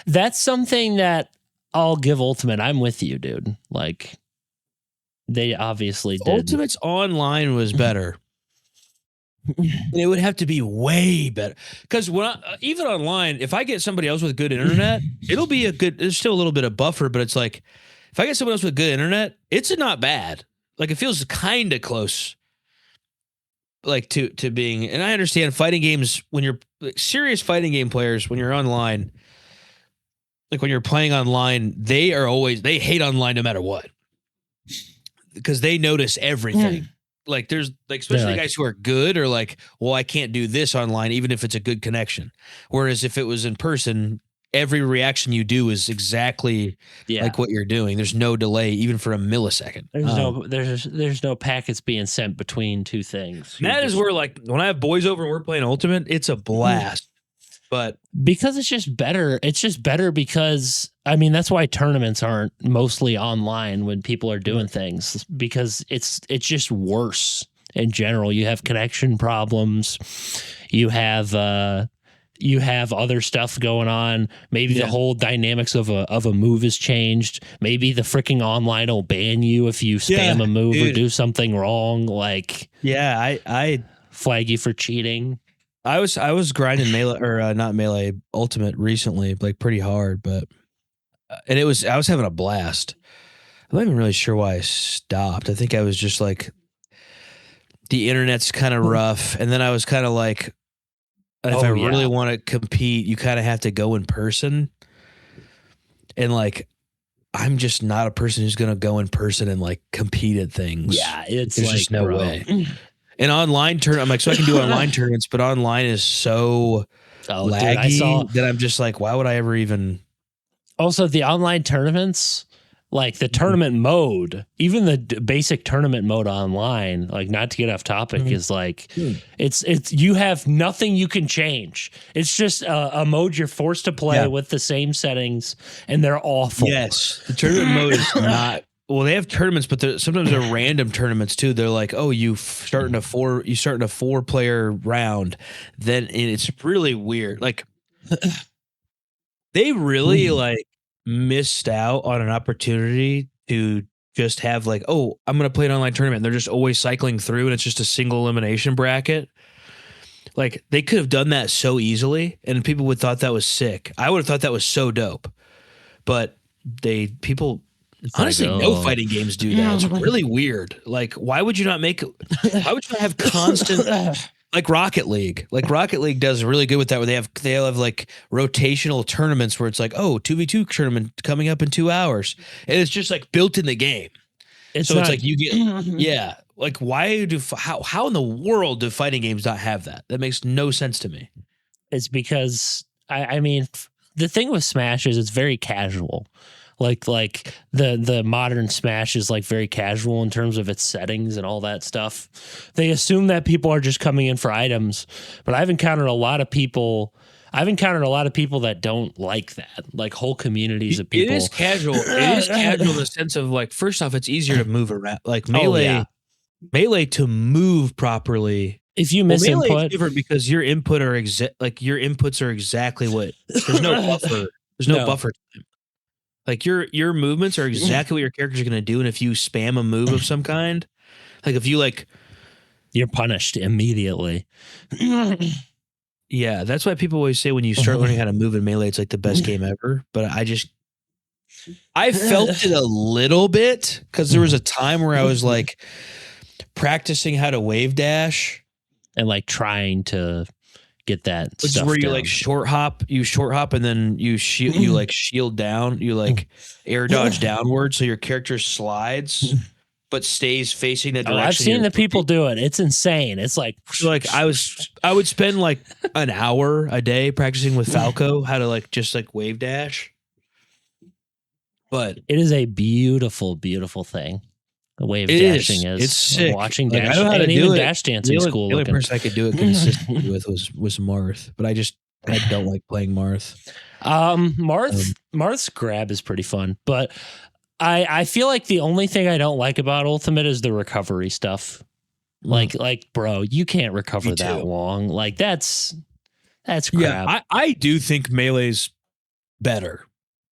Speaker 1: That's something that I'll give Ultimate. I'm with you, dude. Like they obviously did.
Speaker 2: Ultimate's online was better. And it would have to be way better because even online, if I get somebody else with good internet, it'll be there's still a little bit of buffer, but it's like if I get someone else with good internet, it's not bad. Like it feels kind of close, like to being. And I understand fighting games when you're serious fighting game players when you're online, like when you're playing online, they hate online no matter what because they notice everything. Like there's like especially guys who are good or like, well, I can't do this online even if it's a good connection. Whereas if it was in person, every reaction you do is exactly like what you're doing. There's no delay even for a millisecond.
Speaker 1: There's no packets being sent between two things.
Speaker 2: That is where like when I have boys over and we're playing Ultimate, it's a blast. But
Speaker 1: because it's just better. It's just better because I mean that's why tournaments aren't mostly online when people are doing things because it's just worse in general. You have connection problems. You have other stuff going on. Maybe the whole dynamics of a move has changed. Maybe the freaking online will ban you if you spam a move or do something wrong. Like
Speaker 2: I
Speaker 1: flag you for cheating.
Speaker 2: I was grinding Melee or not Melee Ultimate recently, like pretty hard, but and I was having a blast. I'm not even really sure why I stopped. I think I was just like the internet's kind of rough, and then I was kind of like, if I really want to compete, you kind of have to go in person, and like I'm just not a person who's gonna go in person and like compete at things.
Speaker 1: Yeah, it's
Speaker 2: there's
Speaker 1: like
Speaker 2: just no way. And online I'm like, so I can do online tournaments, but online is so laggy that I'm just like, why would I ever even?
Speaker 1: Also, the online tournaments, like the tournament mode, even the basic tournament mode online, like not to get off topic, is like it's you have nothing you can change. It's just a mode you're forced to play with the same settings, and they're awful.
Speaker 2: Yes, the tournament mode is not. Well, they have tournaments, but sometimes they're random tournaments too. They're like, oh, you start in a 4-player round, then it's really weird. Like they really like missed out on an opportunity to just have like, oh, I'm going to play an online tournament. And they're just always cycling through and it's just a single elimination bracket. Like they could have done that so easily and people would have thought that was sick. I would have thought that was so dope. But honestly, no fighting games do that. It's really weird. Like, why would you not have constant like Rocket League? Like Rocket League does really good with that, where they have like rotational tournaments where it's like, oh, 2v2 tournament coming up in 2 hours. And it's just like built in the game. It's like you get like how in the world do fighting games not have that? That makes no sense to me.
Speaker 1: It's because I mean the thing with Smash is it's very casual. Like the modern Smash is like very casual in terms of its settings and all that stuff. They assume that people are just coming in for items, but I've encountered a lot of people that don't like that. Like whole communities of people.
Speaker 2: It is casual. It is casual in the sense of like, first off, it's easier to move around. Like melee to move properly.
Speaker 1: If you miss input,
Speaker 2: is different because your inputs are exactly what. There's no buffer. There's no buffer time. Like your movements are exactly what your characters are going to do, and if you spam a move of some kind, like if you like,
Speaker 1: you're punished immediately.
Speaker 2: Yeah, that's why people always say when you start learning how to move in Melee, it's like the best game ever. But I felt it a little bit because there was a time where I was like practicing how to wave dash
Speaker 1: and like trying to get that
Speaker 2: Which
Speaker 1: stuff
Speaker 2: is where you
Speaker 1: down.
Speaker 2: like short hop and then you shield down, you like air dodge downward so your character slides but stays facing the direction.
Speaker 1: I've seen the people do it. It's insane. It's like
Speaker 2: I would spend like an hour a day practicing with Falco how to like just like wave dash. But
Speaker 1: it is a beautiful, beautiful thing. The wave dashing is.
Speaker 2: It's sick.
Speaker 1: Watching
Speaker 2: like,
Speaker 1: dash,
Speaker 2: I know how to do it.
Speaker 1: Dash dancing school.
Speaker 2: The only person I could do it consistently with was Marth, but I don't like playing Marth.
Speaker 1: Marth's grab is pretty fun, but I feel like the only thing I don't like about Ultimate is the recovery stuff. Like bro, you can't recover that long. Like that's crap.
Speaker 2: Yeah, I do think Melee's better.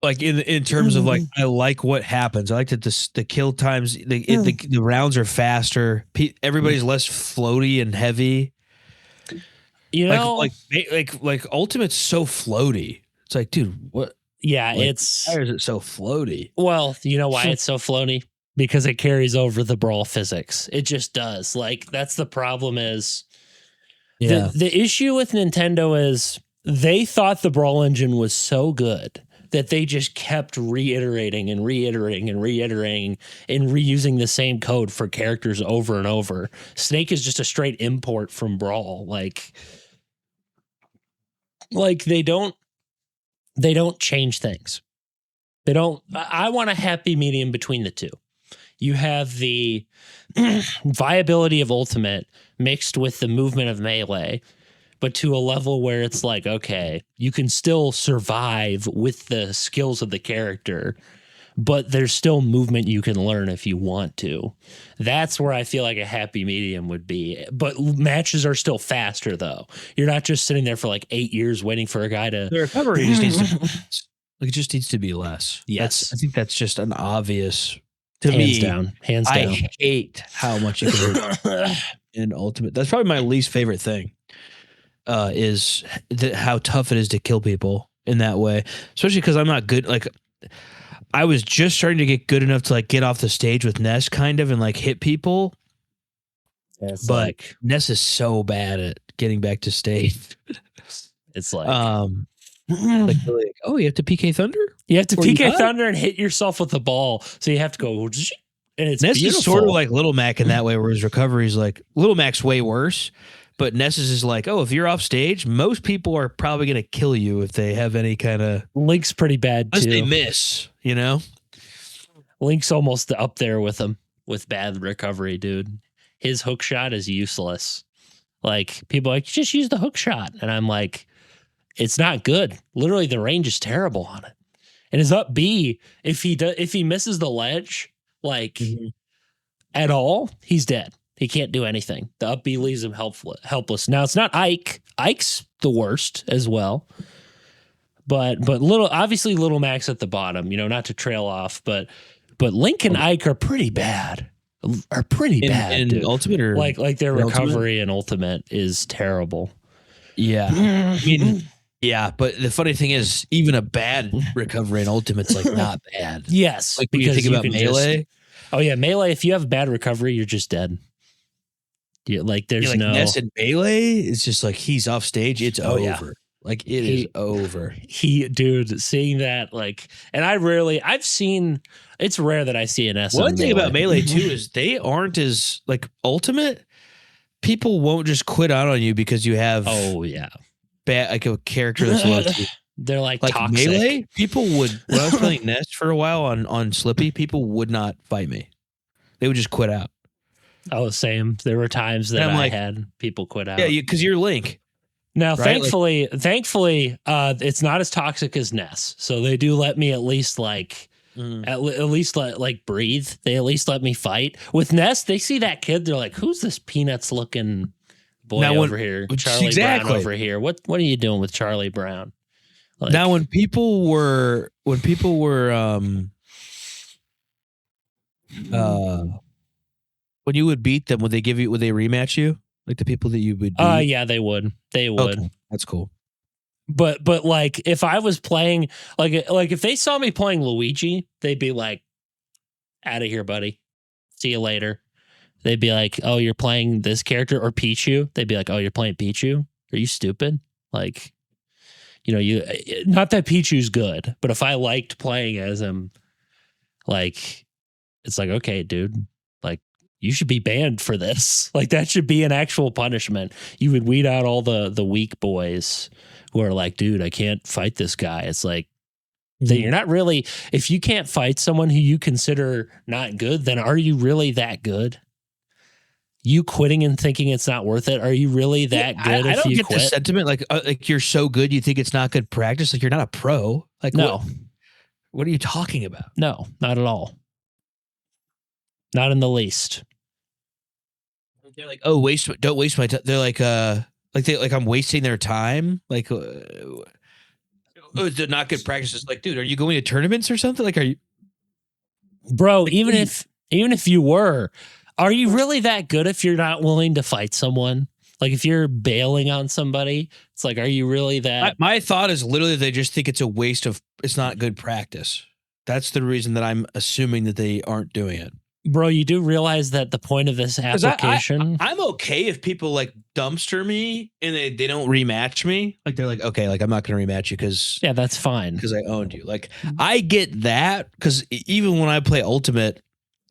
Speaker 2: Like in terms of like, I like what happens. I like that the kill times, the rounds are faster. Everybody's less floaty and heavy.
Speaker 1: You know,
Speaker 2: like Ultimate's so floaty. It's like, dude, what?
Speaker 1: Yeah,
Speaker 2: why is it so floaty?
Speaker 1: Well, you know why it's so floaty? Because it carries over the brawl physics. It just does. Like that's the problem. Is the issue with Nintendo is they thought the brawl engine was so good that they just kept reiterating and reusing the same code for characters over and over. Snake is just a straight import from Brawl. Like they don't change things. I want a happy medium between the two. You have the viability of Ultimate mixed with the movement of Melee, but to a level where it's like, okay, you can still survive with the skills of the character, but there's still movement you can learn if you want to. That's where I feel like a happy medium would be. But matches are still faster, though. You're not just sitting there for like 8 years waiting for a guy to...
Speaker 2: The recovery just needs to be less. Like, it just needs to be less.
Speaker 1: Yes.
Speaker 2: I think that's just an obvious... To
Speaker 1: hands
Speaker 2: me,
Speaker 1: down.
Speaker 2: I hate how much you can hurt in Ultimate. That's probably my least favorite thing. Is how tough it is to kill people in that way, especially because I'm not good. Like I was just starting to get good enough to like get off the stage with Ness kind of and like hit people.
Speaker 1: It's
Speaker 2: but
Speaker 1: like,
Speaker 2: Ness is so bad at getting back to stage.
Speaker 1: It's like,
Speaker 2: like, oh, you have to PK Thunder?
Speaker 1: You have to PK Thunder and hit yourself with the ball. So you have to go And it's
Speaker 2: Ness
Speaker 1: beautiful.
Speaker 2: is sort of like Little Mac in that way, where his recovery is like Little Mac's way worse. But Ness's is like, oh, if you're off stage, most people are probably going to kill you if they have any kind of...
Speaker 1: Link's pretty bad, too.
Speaker 2: Unless they miss, you know?
Speaker 1: Link's almost up there with him with bad recovery, dude. His hook shot is useless. Like, people are like, just use the hook shot. And I'm like, it's not good. Literally, the range is terrible on it. And his up B, if he misses the ledge, like, at all, he's dead. He can't do anything. The up B leaves him helpless. Now, it's not Ike. Ike's the worst as well. But obviously Little Mac's at the bottom, you know, not to trail off, but Link and Ike are pretty bad.
Speaker 2: In Ultimate, or
Speaker 1: like their recovery in Ultimate is terrible.
Speaker 2: Yeah. I mean, yeah, but the funny thing is, even a bad recovery in Ultimate's like not bad.
Speaker 1: Yes.
Speaker 2: Like when you think about Melee.
Speaker 1: Melee, if you have bad recovery, you're just dead. Like there's like no
Speaker 2: Ness in Melee, it's just like he's off stage, it's over.
Speaker 1: Yeah.
Speaker 2: Like it is over.
Speaker 1: Dude, seeing that, like, and I've seen, it's rare that I see an S.
Speaker 2: One thing about Melee too is they aren't as like Ultimate. People won't just quit out on you because you have bad, like a character that's low key.
Speaker 1: They're like toxic.
Speaker 2: Melee, people would, when I was playing Nest for a while on Slippy, people would not fight me. They would just quit out.
Speaker 1: Oh, same. There were times that I had people quit out.
Speaker 2: Yeah, because you're Link.
Speaker 1: Now, right? thankfully, it's not as toxic as Ness. So they do let me at least at least like breathe. They at least let me fight. With Ness, they see that kid. They're like, "Who's this peanuts looking boy over here? Charlie Brown over here. What are you doing with Charlie Brown?" Like,
Speaker 2: now, when people were when you would beat them, would they rematch you? Like the people that you would beat?
Speaker 1: Yeah, they would. They would.
Speaker 2: Okay, that's cool.
Speaker 1: But like if I was playing like if they saw me playing Luigi, they'd be like, "Out of here, buddy. See you later." They'd be like, "Oh, you're playing this character," or Pichu. They'd be like, "Oh, you're playing Pichu? Are you stupid?" Like, you know, not that Pichu's good, but if I liked playing as him, like, it's like, okay, dude, like, you should be banned for this. Like, that should be an actual punishment. You would weed out all the weak boys who are like, dude, I can't fight this guy. It's like, that you're not really, if you can't fight someone who you consider not good, then are you really that good? You quitting and thinking it's not worth it? Are you really that good?
Speaker 2: I don't get
Speaker 1: quit?
Speaker 2: the sentiment like you're so good you think it's not good practice. Like you're not a pro. Like
Speaker 1: no.
Speaker 2: What are you talking about?
Speaker 1: No, not at all. Not in the least.
Speaker 2: They're like, oh, don't waste my time. They're like, I'm wasting their time. Like, it's not good practice. It's like, dude, are you going to tournaments or something? Like, are you,
Speaker 1: bro? Like, even if you were, are you really that good if you're not willing to fight someone? Like, if you're bailing on somebody, it's like, are you really that?
Speaker 2: My thought is literally they just think it's a waste of. It's not good practice. That's the reason that I'm assuming that they aren't doing it.
Speaker 1: Bro, you do realize that the point of this application...
Speaker 2: I'm okay if people like dumpster me and they don't rematch me. Like they're like, okay, like I'm not going to rematch you because...
Speaker 1: Yeah, that's fine.
Speaker 2: Because I owned you. Like I get that because even when I play Ultimate,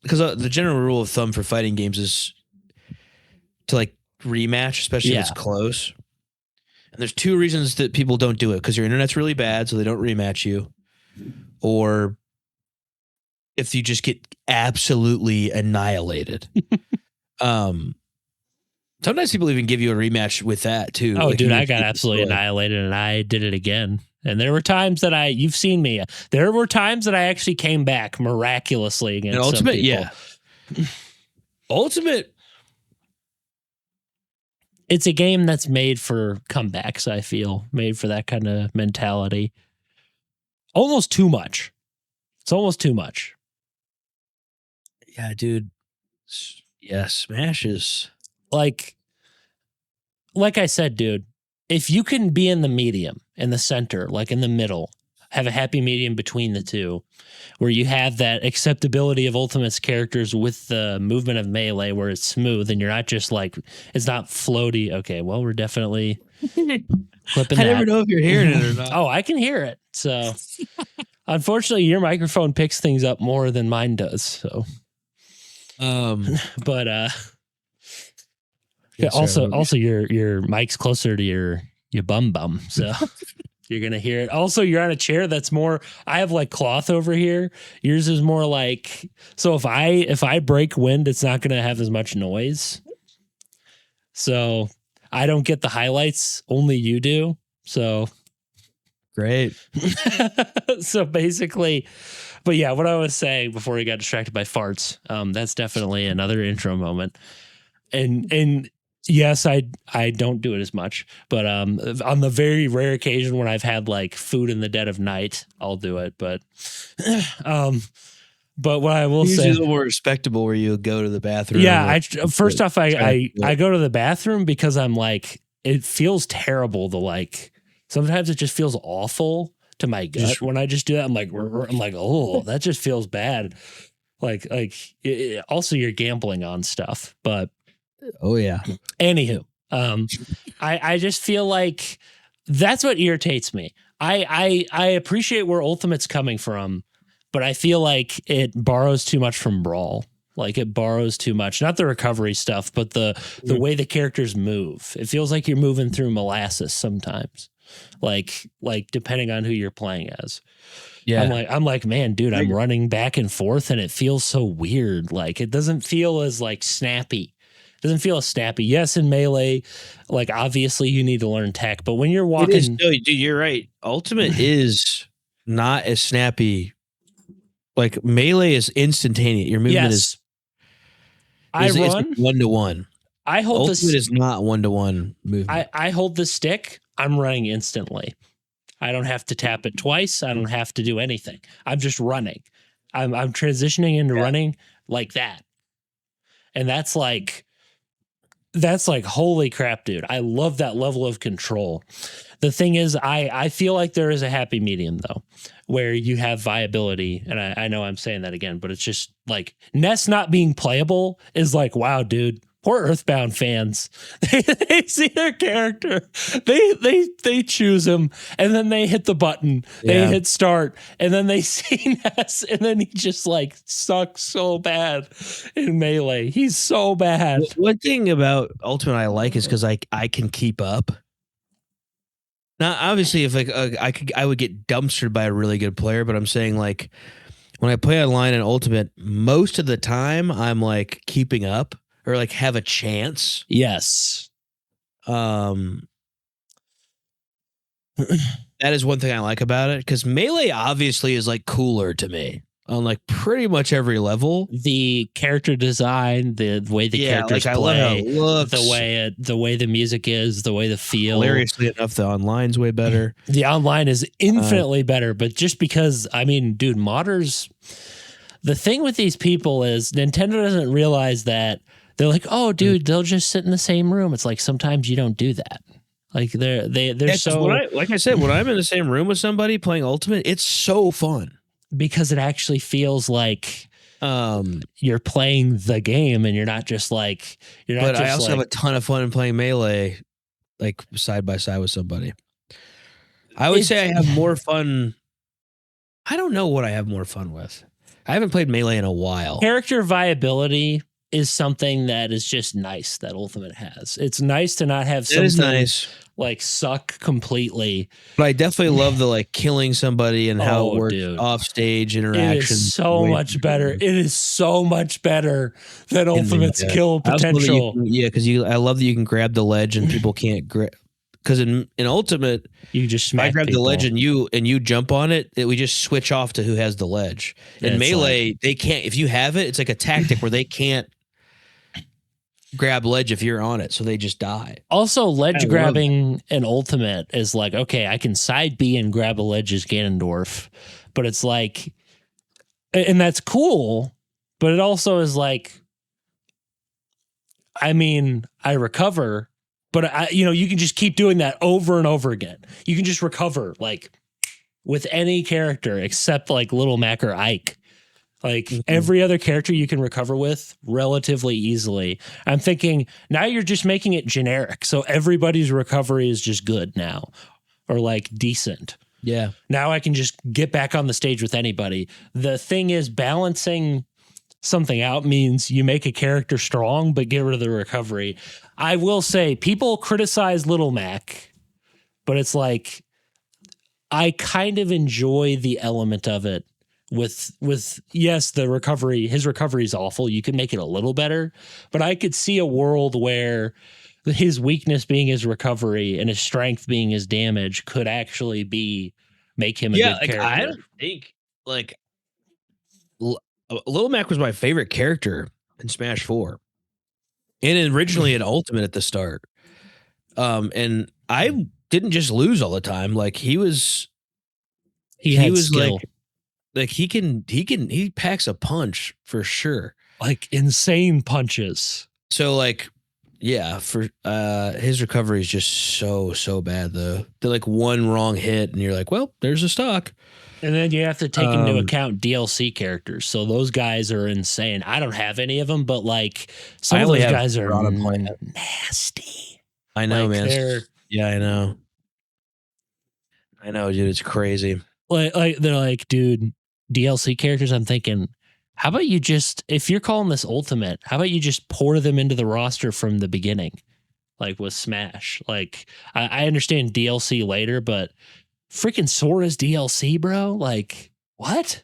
Speaker 2: because the general rule of thumb for fighting games is to like rematch, especially if it's close. And there's two reasons that people don't do it. Because your internet's really bad, so they don't rematch you. Or... if you just get absolutely annihilated. Sometimes people even give you a rematch with that too.
Speaker 1: Oh,
Speaker 2: like,
Speaker 1: dude, I got absolutely annihilated and I did it again. And there were times that you've seen me. There were times that I actually came back miraculously against
Speaker 2: Ultimate,
Speaker 1: some people.
Speaker 2: Yeah. Ultimate.
Speaker 1: It's a game that's made for comebacks, I feel. Made for that kind of mentality. Almost too much. It's almost too much.
Speaker 2: Yeah, dude. Yeah, Smash is...
Speaker 1: Like I said, dude, if you can be in the medium, in the center, like in the middle, have a happy medium between the two, where you have that acceptability of Ultimate's characters with the movement of Melee where it's smooth and you're not just like, it's not floaty. Okay, well, we're definitely clipping
Speaker 2: I never know if you're hearing it or not.
Speaker 1: Oh, I can hear it. So... Unfortunately, your microphone picks things up more than mine does. So But
Speaker 2: Yes, sir.
Speaker 1: also your mic's closer to your bum, so you're gonna hear it. Also, you're on a chair that's more. I have like cloth over here. Yours is more like. So if I break wind, it's not gonna have as much noise. So I don't get the highlights. Only you do. So
Speaker 2: great.
Speaker 1: So basically, but yeah, what I was saying before we got distracted by farts. That's definitely another intro moment. And yes, I don't do it as much, but on the very rare occasion when I've had like food in the dead of night, I'll do it. But but what I will say,
Speaker 2: usually a little more respectable where you go to the bathroom.
Speaker 1: Yeah, first off, I go to the bathroom because I'm like, it feels terrible to like. Sometimes it just feels awful to my gut when I just do that. I'm like, oh, that just feels bad. Like also you're gambling on stuff, but
Speaker 2: oh yeah.
Speaker 1: Anywho, I just feel like that's what irritates me. I appreciate where Ultimate's coming from, but I feel like it borrows too much from Brawl. Like it borrows too much, not the recovery stuff, but the way the characters move. It feels like you're moving through molasses sometimes. Like depending on who you're playing as. Yeah. I'm like, man, dude, I'm running back and forth and it feels so weird. Like it doesn't feel as like snappy. It doesn't feel as snappy. Yes, in Melee, like obviously you need to learn tech, but when you're walking,
Speaker 2: dude, you're right. Ultimate is not as snappy. Like Melee is instantaneous. Your movement is
Speaker 1: run
Speaker 2: 1-to-1.
Speaker 1: I hold
Speaker 2: Ultimate is not 1-to-1 movement.
Speaker 1: I hold the stick. I'm running instantly. I don't have to tap it twice. I don't have to do anything. I'm just running. I'm transitioning into running like that. And that's like, holy crap, dude. I love that level of control. The thing is, I feel like there is a happy medium, though, where you have viability. And I know I'm saying that again, but it's just like Ness not being playable is like, wow, dude. Poor Earthbound fans. They see their character. They choose him, and then they hit the button. They hit start, and then they see Ness, and then he just like sucks so bad in Melee. He's so bad.
Speaker 2: One thing about Ultimate I like is because I can keep up. Now, obviously, if like I would get dumpstered by a really good player, but I'm saying like when I play online in Ultimate, most of the time I'm like keeping up. Or like have a chance.
Speaker 1: Yes.
Speaker 2: That is one thing I like about it because Melee obviously is like cooler to me on like pretty much every level.
Speaker 1: The character design, the way the characters play, I love how it looks, the way the music is, the way the feel.
Speaker 2: Hilariously enough, the online's way better.
Speaker 1: The online is infinitely better, but just because I mean, dude, modders. The thing with these people is Nintendo doesn't realize that. They're like, oh, dude, they'll just sit in the same room. It's like sometimes you don't do that. Like they're so.
Speaker 2: Like I said, when I'm in the same room with somebody playing Ultimate, it's so fun
Speaker 1: because it actually feels like you're playing the game and you're not just like you're not.
Speaker 2: But I also have a ton of fun in playing Melee, like side by side with somebody. I would say I have more fun. I don't know what I have more fun with. I haven't played Melee in a while.
Speaker 1: Character viability is something that is just nice that Ultimate has. It's nice to not have something like suck completely.
Speaker 2: But I definitely love the like killing somebody and how it works off stage interaction.
Speaker 1: It is so much better. It is so much better than Ultimate's kill potential.
Speaker 2: Because I love that you can grab the ledge and people can't grab. Because in Ultimate,
Speaker 1: you just smack
Speaker 2: I grab
Speaker 1: people.
Speaker 2: the ledge and you jump on it, we just switch off to who has the ledge. In Melee, they can't. If you have it, it's like a tactic where they can't grab ledge if you're on it, so they just die.
Speaker 1: Also, ledge grabbing in Ultimate is like, okay, I can side B and grab a ledge as Ganondorf, but it's like, and that's cool, but it also is like, I mean, I recover. But you can just keep doing that over and over again. You can just recover like with any character except like Little Mac or Ike. Like every other character you can recover with relatively easily. I'm thinking now you're just making it generic. So everybody's recovery is just good now or like decent.
Speaker 2: Yeah.
Speaker 1: Now I can just get back on the stage with anybody. The thing is balancing something out means you make a character strong, but get rid of the recovery. I will say people criticize Little Mac, but it's like, I kind of enjoy the element of it with yes, the recovery, his recovery is awful. You can make it a little better, but I could see a world where his weakness being his recovery and his strength being his damage could actually make him a good character.
Speaker 2: I don't think like Little Mac was my favorite character in Smash 4. And originally in Ultimate at the start. And I didn't just lose all the time. Like he was
Speaker 1: skill.
Speaker 2: like he packs a punch for sure.
Speaker 1: Like insane punches.
Speaker 2: So like, yeah, for his recovery is just so bad though. They're like one wrong hit and you're like, well, there's a stock.
Speaker 1: And then you have to take into account DLC characters. So those guys are insane. I don't have any of them, but like some of those guys are nasty.
Speaker 2: I know, like, man. Yeah, I know. I know, dude. It's crazy.
Speaker 1: Like they're like, dude, DLC characters. I'm thinking, how about you just, if you're calling this Ultimate, how about you just pour them into the roster from the beginning, like with Smash? Like I understand DLC later, but freaking Sora's DLC, bro. Like what?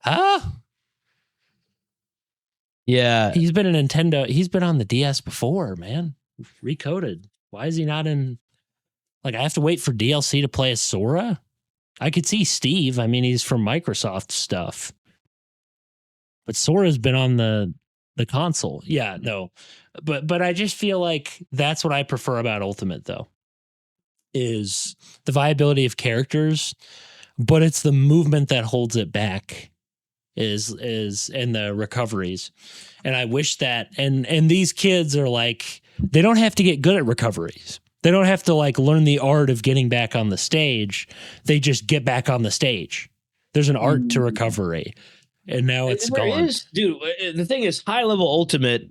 Speaker 1: Huh?
Speaker 2: Yeah,
Speaker 1: he's been a Nintendo. He's been on the DS before, man. Recoded. Why is he not in? Like I have to wait for DLC to play as Sora. I could see Steve. I mean, he's from Microsoft stuff. But Sora's been on the console. Yeah, no. But I just feel like that's what I prefer about Ultimate though. Is the viability of characters, but it's the movement that holds it back. Is and the recoveries. And I wish that and these kids are like, they don't have to get good at recoveries. They don't have to like learn the art of getting back on the stage. They just get back on the stage. There's an art to recovery. And now it's gone.
Speaker 2: Dude, the thing is, high level Ultimate,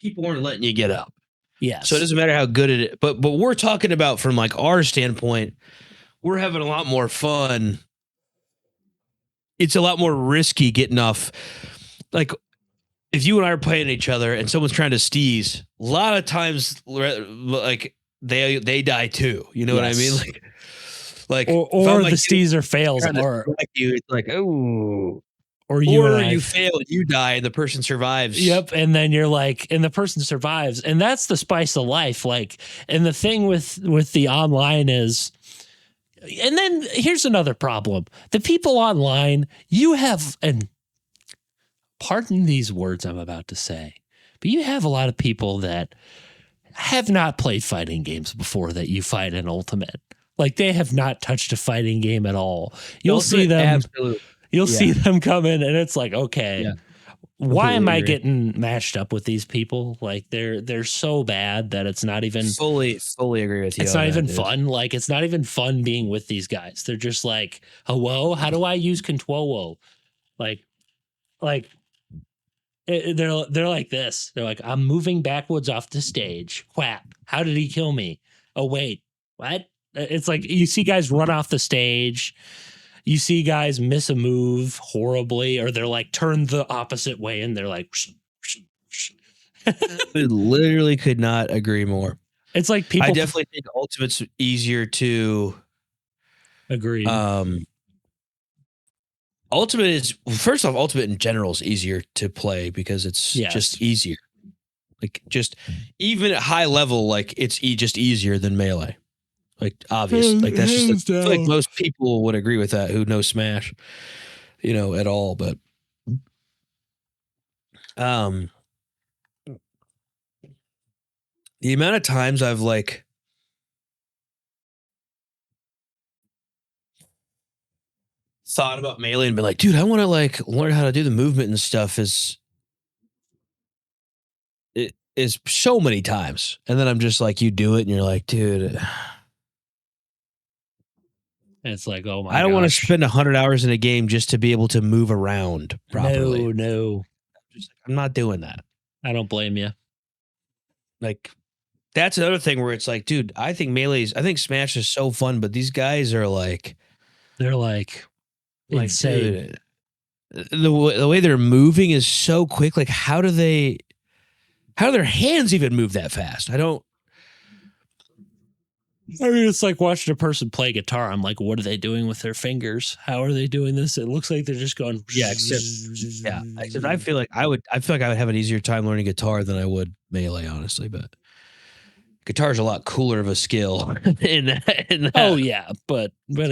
Speaker 2: people aren't letting you get up.
Speaker 1: Yes.
Speaker 2: So it doesn't matter how good it is. But we're talking about from like our standpoint, we're having a lot more fun. It's a lot more risky getting off. Like if you and I are playing each other and someone's trying to steez, a lot of times like they die too. You know what I mean? Like
Speaker 1: or the steezer fails, or
Speaker 2: you, it's like, oh.
Speaker 1: Or you
Speaker 2: fail, you die, and the person survives.
Speaker 1: Yep, and then you're like, and the person survives, and that's the spice of life. Like, and the thing with the online is, and then here's another problem: the people online, you have, and pardon these words I'm about to say, but you have a lot of people that have not played fighting games before that you fight in Ultimate. Like they have not touched a fighting game at all. You'll see them.
Speaker 2: Absolutely.
Speaker 1: You'll see them come in and it's like, okay, why am I getting matched up with these people? Like they're so bad that it's not even
Speaker 2: fully agree with you.
Speaker 1: It's not even fun. Like it's not even fun being with these guys. They're just like, hello, how do I use control? Like they're like this. They're like, I'm moving backwards off the stage. Quack. How did he kill me? Oh wait, what? It's like you see guys run off the stage. You see guys miss a move horribly, or they're like turned the opposite way and they're like,
Speaker 2: I literally could not agree more.
Speaker 1: It's like people.
Speaker 2: I definitely think Ultimate's easier to
Speaker 1: agree.
Speaker 2: Ultimate is, first off, Ultimate in general is easier to play because it's just easier. Like just even at high level, like it's just easier than Melee. Like obvious, like that's just I feel like most people would agree with that who know Smash, you know, at all. But the amount of times I've like thought about Melee and been like, dude, I want to like learn how to do the movement and stuff is so many times, and then I'm just like, you do it, and you're like, dude.
Speaker 1: It's like, oh my!
Speaker 2: I don't want to spend 100 hours in a game just to be able to move around properly.
Speaker 1: No.
Speaker 2: I'm not doing that.
Speaker 1: I don't blame you.
Speaker 2: Like, that's another thing where it's like, dude, I think Smash is so fun, but these guys are like,
Speaker 1: they're like insane.
Speaker 2: Dude, the way they're moving is so quick. Like, how do their hands even move that fast? I
Speaker 1: mean, it's like watching a person play guitar. I'm like, what are they doing with their fingers? How are they doing this? It looks like they're just going.
Speaker 2: Except I feel like I would have an easier time learning guitar than I would Melee, honestly. But guitar's a lot cooler of a skill in that.
Speaker 1: Oh yeah, but sure.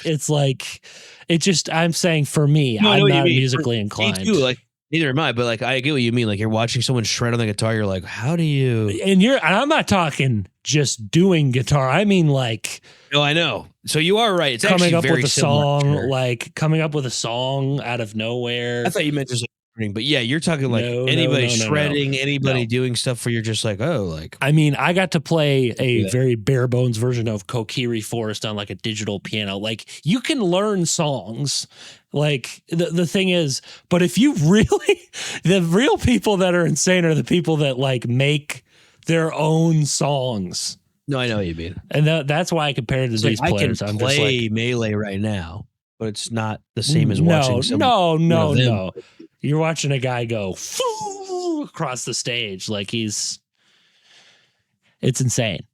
Speaker 1: it's just. I'm saying for me, I'm not musically inclined.
Speaker 2: Me too, like neither am I. But like, I get what you mean. Like, you're watching someone shred on the guitar. You're like, how do you?
Speaker 1: And I'm not talking just doing guitar. I mean, like.
Speaker 2: No, I know. So you are right. It's
Speaker 1: coming up
Speaker 2: very
Speaker 1: with a song, like coming up with a song out of nowhere.
Speaker 2: I thought you meant just like, but yeah, you're talking like anybody shredding, anybody doing stuff where you're just like, oh, like.
Speaker 1: I mean, I got to play a very bare bones version of Kokiri Forest on like a digital piano. Like, you can learn songs. Like, the thing is, but if you really, the real people that are insane are the people that like make their own songs.
Speaker 2: No, I know what you mean.
Speaker 1: And that's why I compare it to these players.
Speaker 2: I can play Melee right now, but it's not the same as watching someone.
Speaker 1: No. You're watching a guy go across the stage. Like, it's insane.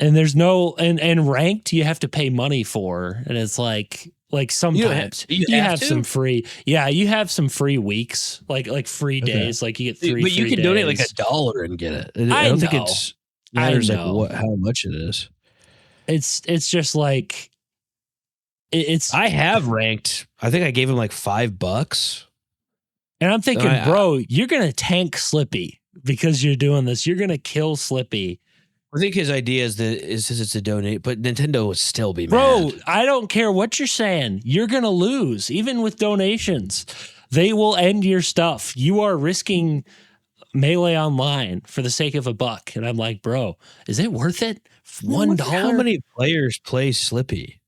Speaker 1: And there's and ranked, you have to pay money for. And it's like sometimes you have some free. Yeah, you have some free weeks, like free days. Like, you get 3
Speaker 2: But you can
Speaker 1: days.
Speaker 2: donate like $1 and get it. I don't think it's matters like how much it is.
Speaker 1: It's just like it's.
Speaker 2: I have ranked. I think I gave him like $5,
Speaker 1: and I'm thinking, bro, you're gonna tank Slippy because you're doing this. You're gonna kill Slippy.
Speaker 2: I think his idea is it's a donate, but Nintendo would still be mad.
Speaker 1: Bro, I don't care what you're saying. You're gonna lose, even with donations. They will end your stuff. You are risking Melee Online for the sake of $1. And I'm like, bro, is it worth it? $1?
Speaker 2: How many players play Slippy?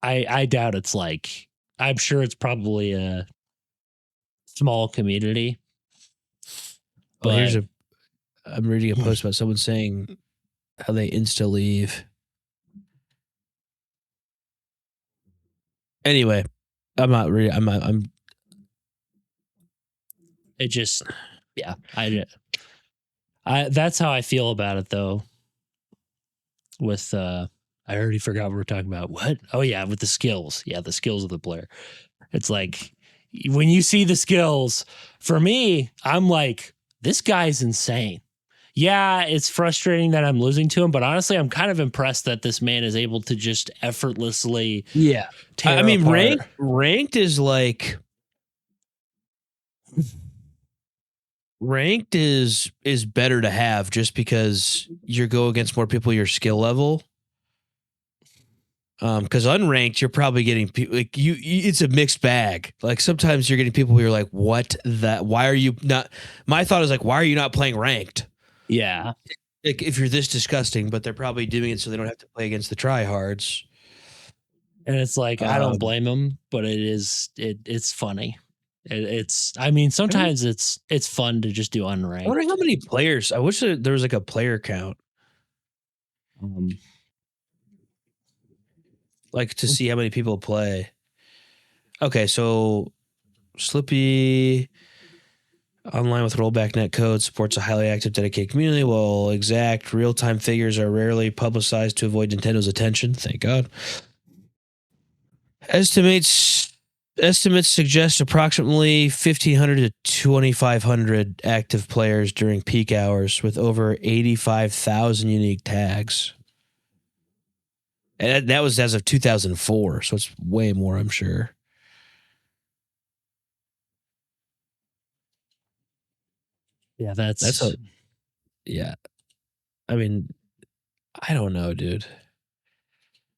Speaker 1: I doubt it's like, I'm sure it's probably a small community.
Speaker 2: But I'm reading a post about someone saying how they insta leave. Anyway, I'm
Speaker 1: it just, yeah, I that's how I feel about it though. With I already forgot what we're talking about. What? Oh yeah, with the skills. Yeah, the skills of the player. It's like when you see the skills, for me, I'm like, this guy's insane. Yeah, it's frustrating that I'm losing to him, but honestly, I'm kind of impressed that this man is able to just effortlessly tear apart.
Speaker 2: Ranked is like ranked is better to have just because you go against more people your skill level. Because unranked, you're probably getting like it's a mixed bag. Like, sometimes you're getting people who are like, what the, why are you not? My thought is like, why are you not playing ranked?
Speaker 1: Yeah.
Speaker 2: Like, if you're this disgusting, but they're probably doing it so they don't have to play against the tryhards.
Speaker 1: And it's like, I don't blame them, but it's funny. I mean, sometimes it's fun to just do unranked.
Speaker 2: I wonder how many players. I wish there was like a player count. Like, to see how many people play. Okay, so Slippy online with rollback netcode supports a highly active, dedicated community. While exact real-time figures are rarely publicized to avoid Nintendo's attention. Thank God. Estimates suggest approximately 1,500 to 2,500 active players during peak hours, with over 85,000 unique tags. And that was as of 2004, so it's way more, I'm sure.
Speaker 1: Yeah,
Speaker 2: yeah. I mean, I don't know, dude.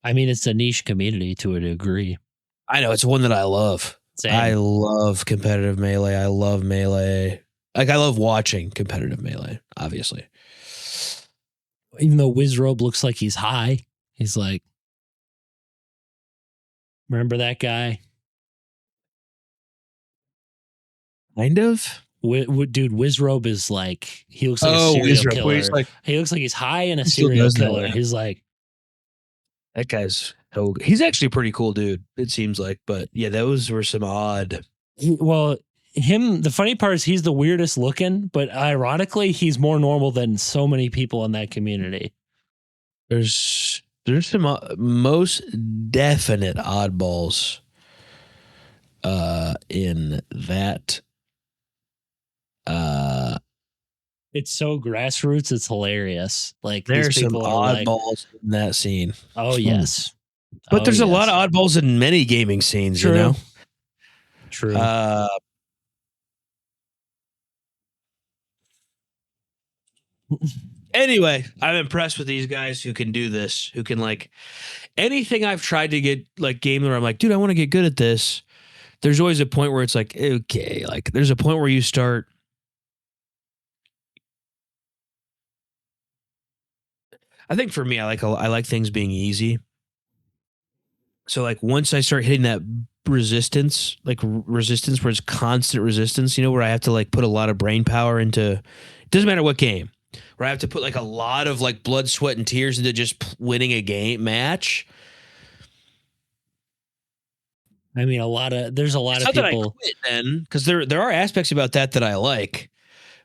Speaker 1: I mean, it's a niche community to a degree.
Speaker 2: I know, it's one that I love.
Speaker 1: Same.
Speaker 2: I love competitive Melee. I love Melee. Like, I love watching competitive Melee, obviously.
Speaker 1: Even though Wizrobe looks like he's high, he's like, remember that guy?
Speaker 2: Kind of.
Speaker 1: Dude, Wizrobe is like, he looks like a serial killer. He looks like he's high and a serial killer. He's like,
Speaker 2: that guy's So he's actually a pretty cool dude, it seems like. But yeah, those were some odd.
Speaker 1: The funny part is he's the weirdest looking, but ironically, he's more normal than so many people in that community.
Speaker 2: There's some most definite oddballs in that.
Speaker 1: It's so grassroots, it's hilarious. Like
Speaker 2: there's
Speaker 1: these
Speaker 2: some
Speaker 1: people are
Speaker 2: oddballs in that scene.
Speaker 1: Oh yes.
Speaker 2: But there's a lot of oddballs in many gaming scenes,
Speaker 1: True.
Speaker 2: you know?
Speaker 1: True.
Speaker 2: Anyway, I'm impressed with these guys who can do this, who can like anything I've tried to get like game where I'm like, dude, I want to get good at this. There's always a point where it's like, okay, like there's a point where you start. I think for me, I like things being easy. So like once I start hitting that resistance where it's constant resistance, you know, where I have to like put a lot of brain power into, it doesn't matter what game, where I have to put like a lot of like blood, sweat, and tears into just winning a game match.
Speaker 1: I mean, there's a lot of people.
Speaker 2: That I quit then, because there are aspects about that I like.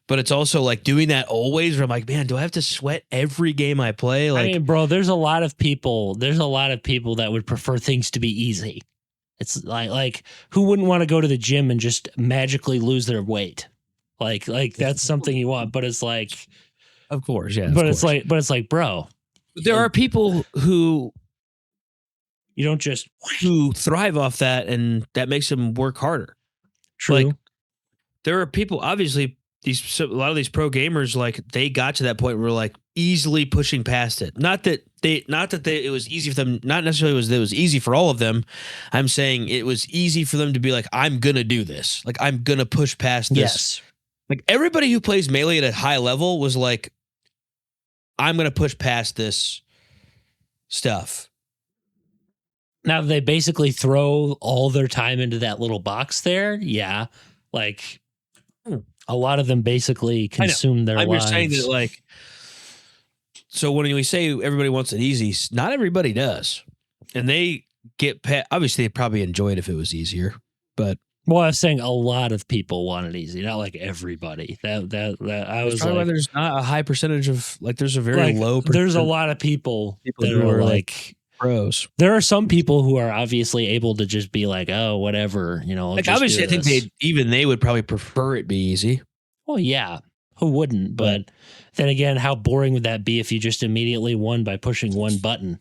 Speaker 2: But it's also like doing that always where I'm like, man, do I have to sweat every game I play? Like,
Speaker 1: I mean, bro, there's a lot of people that would prefer things to be easy. It's like who wouldn't want to go to the gym and just magically lose their weight? Like that's something you want, but it's like,
Speaker 2: of course, yeah.
Speaker 1: But it's like, bro,
Speaker 2: there are people who
Speaker 1: you don't just
Speaker 2: who thrive off that, and that makes them work harder.
Speaker 1: True.
Speaker 2: Like, there are people, obviously, a lot of these pro gamers, like they got to that point where like easily pushing past it. Not that it was easy for them. Not necessarily it was easy for all of them. I'm saying it was easy for them to be like, I'm gonna do this. Like I'm gonna push past this.
Speaker 1: Yes.
Speaker 2: Like everybody who plays Melee at a high level was like, I'm gonna push past this stuff.
Speaker 1: Now they basically throw all their time into that little box there. Yeah, like. A lot of them basically consume their lives.
Speaker 2: I'm just saying that, like, so when we say everybody wants it easy, not everybody does. And they get obviously, they'd probably enjoy it if it was easier. But
Speaker 1: well, I was saying a lot of people want it easy, not like everybody. That I was like,
Speaker 2: why there's not a high percentage of like there's a very low.
Speaker 1: There's a lot of people that are like
Speaker 2: pros.
Speaker 1: There are some people who are obviously able to just be like, oh, whatever, you know.
Speaker 2: Like obviously, I think they would probably prefer it be easy.
Speaker 1: Well, yeah, who wouldn't? But then again, how boring would that be if you just immediately won by pushing one button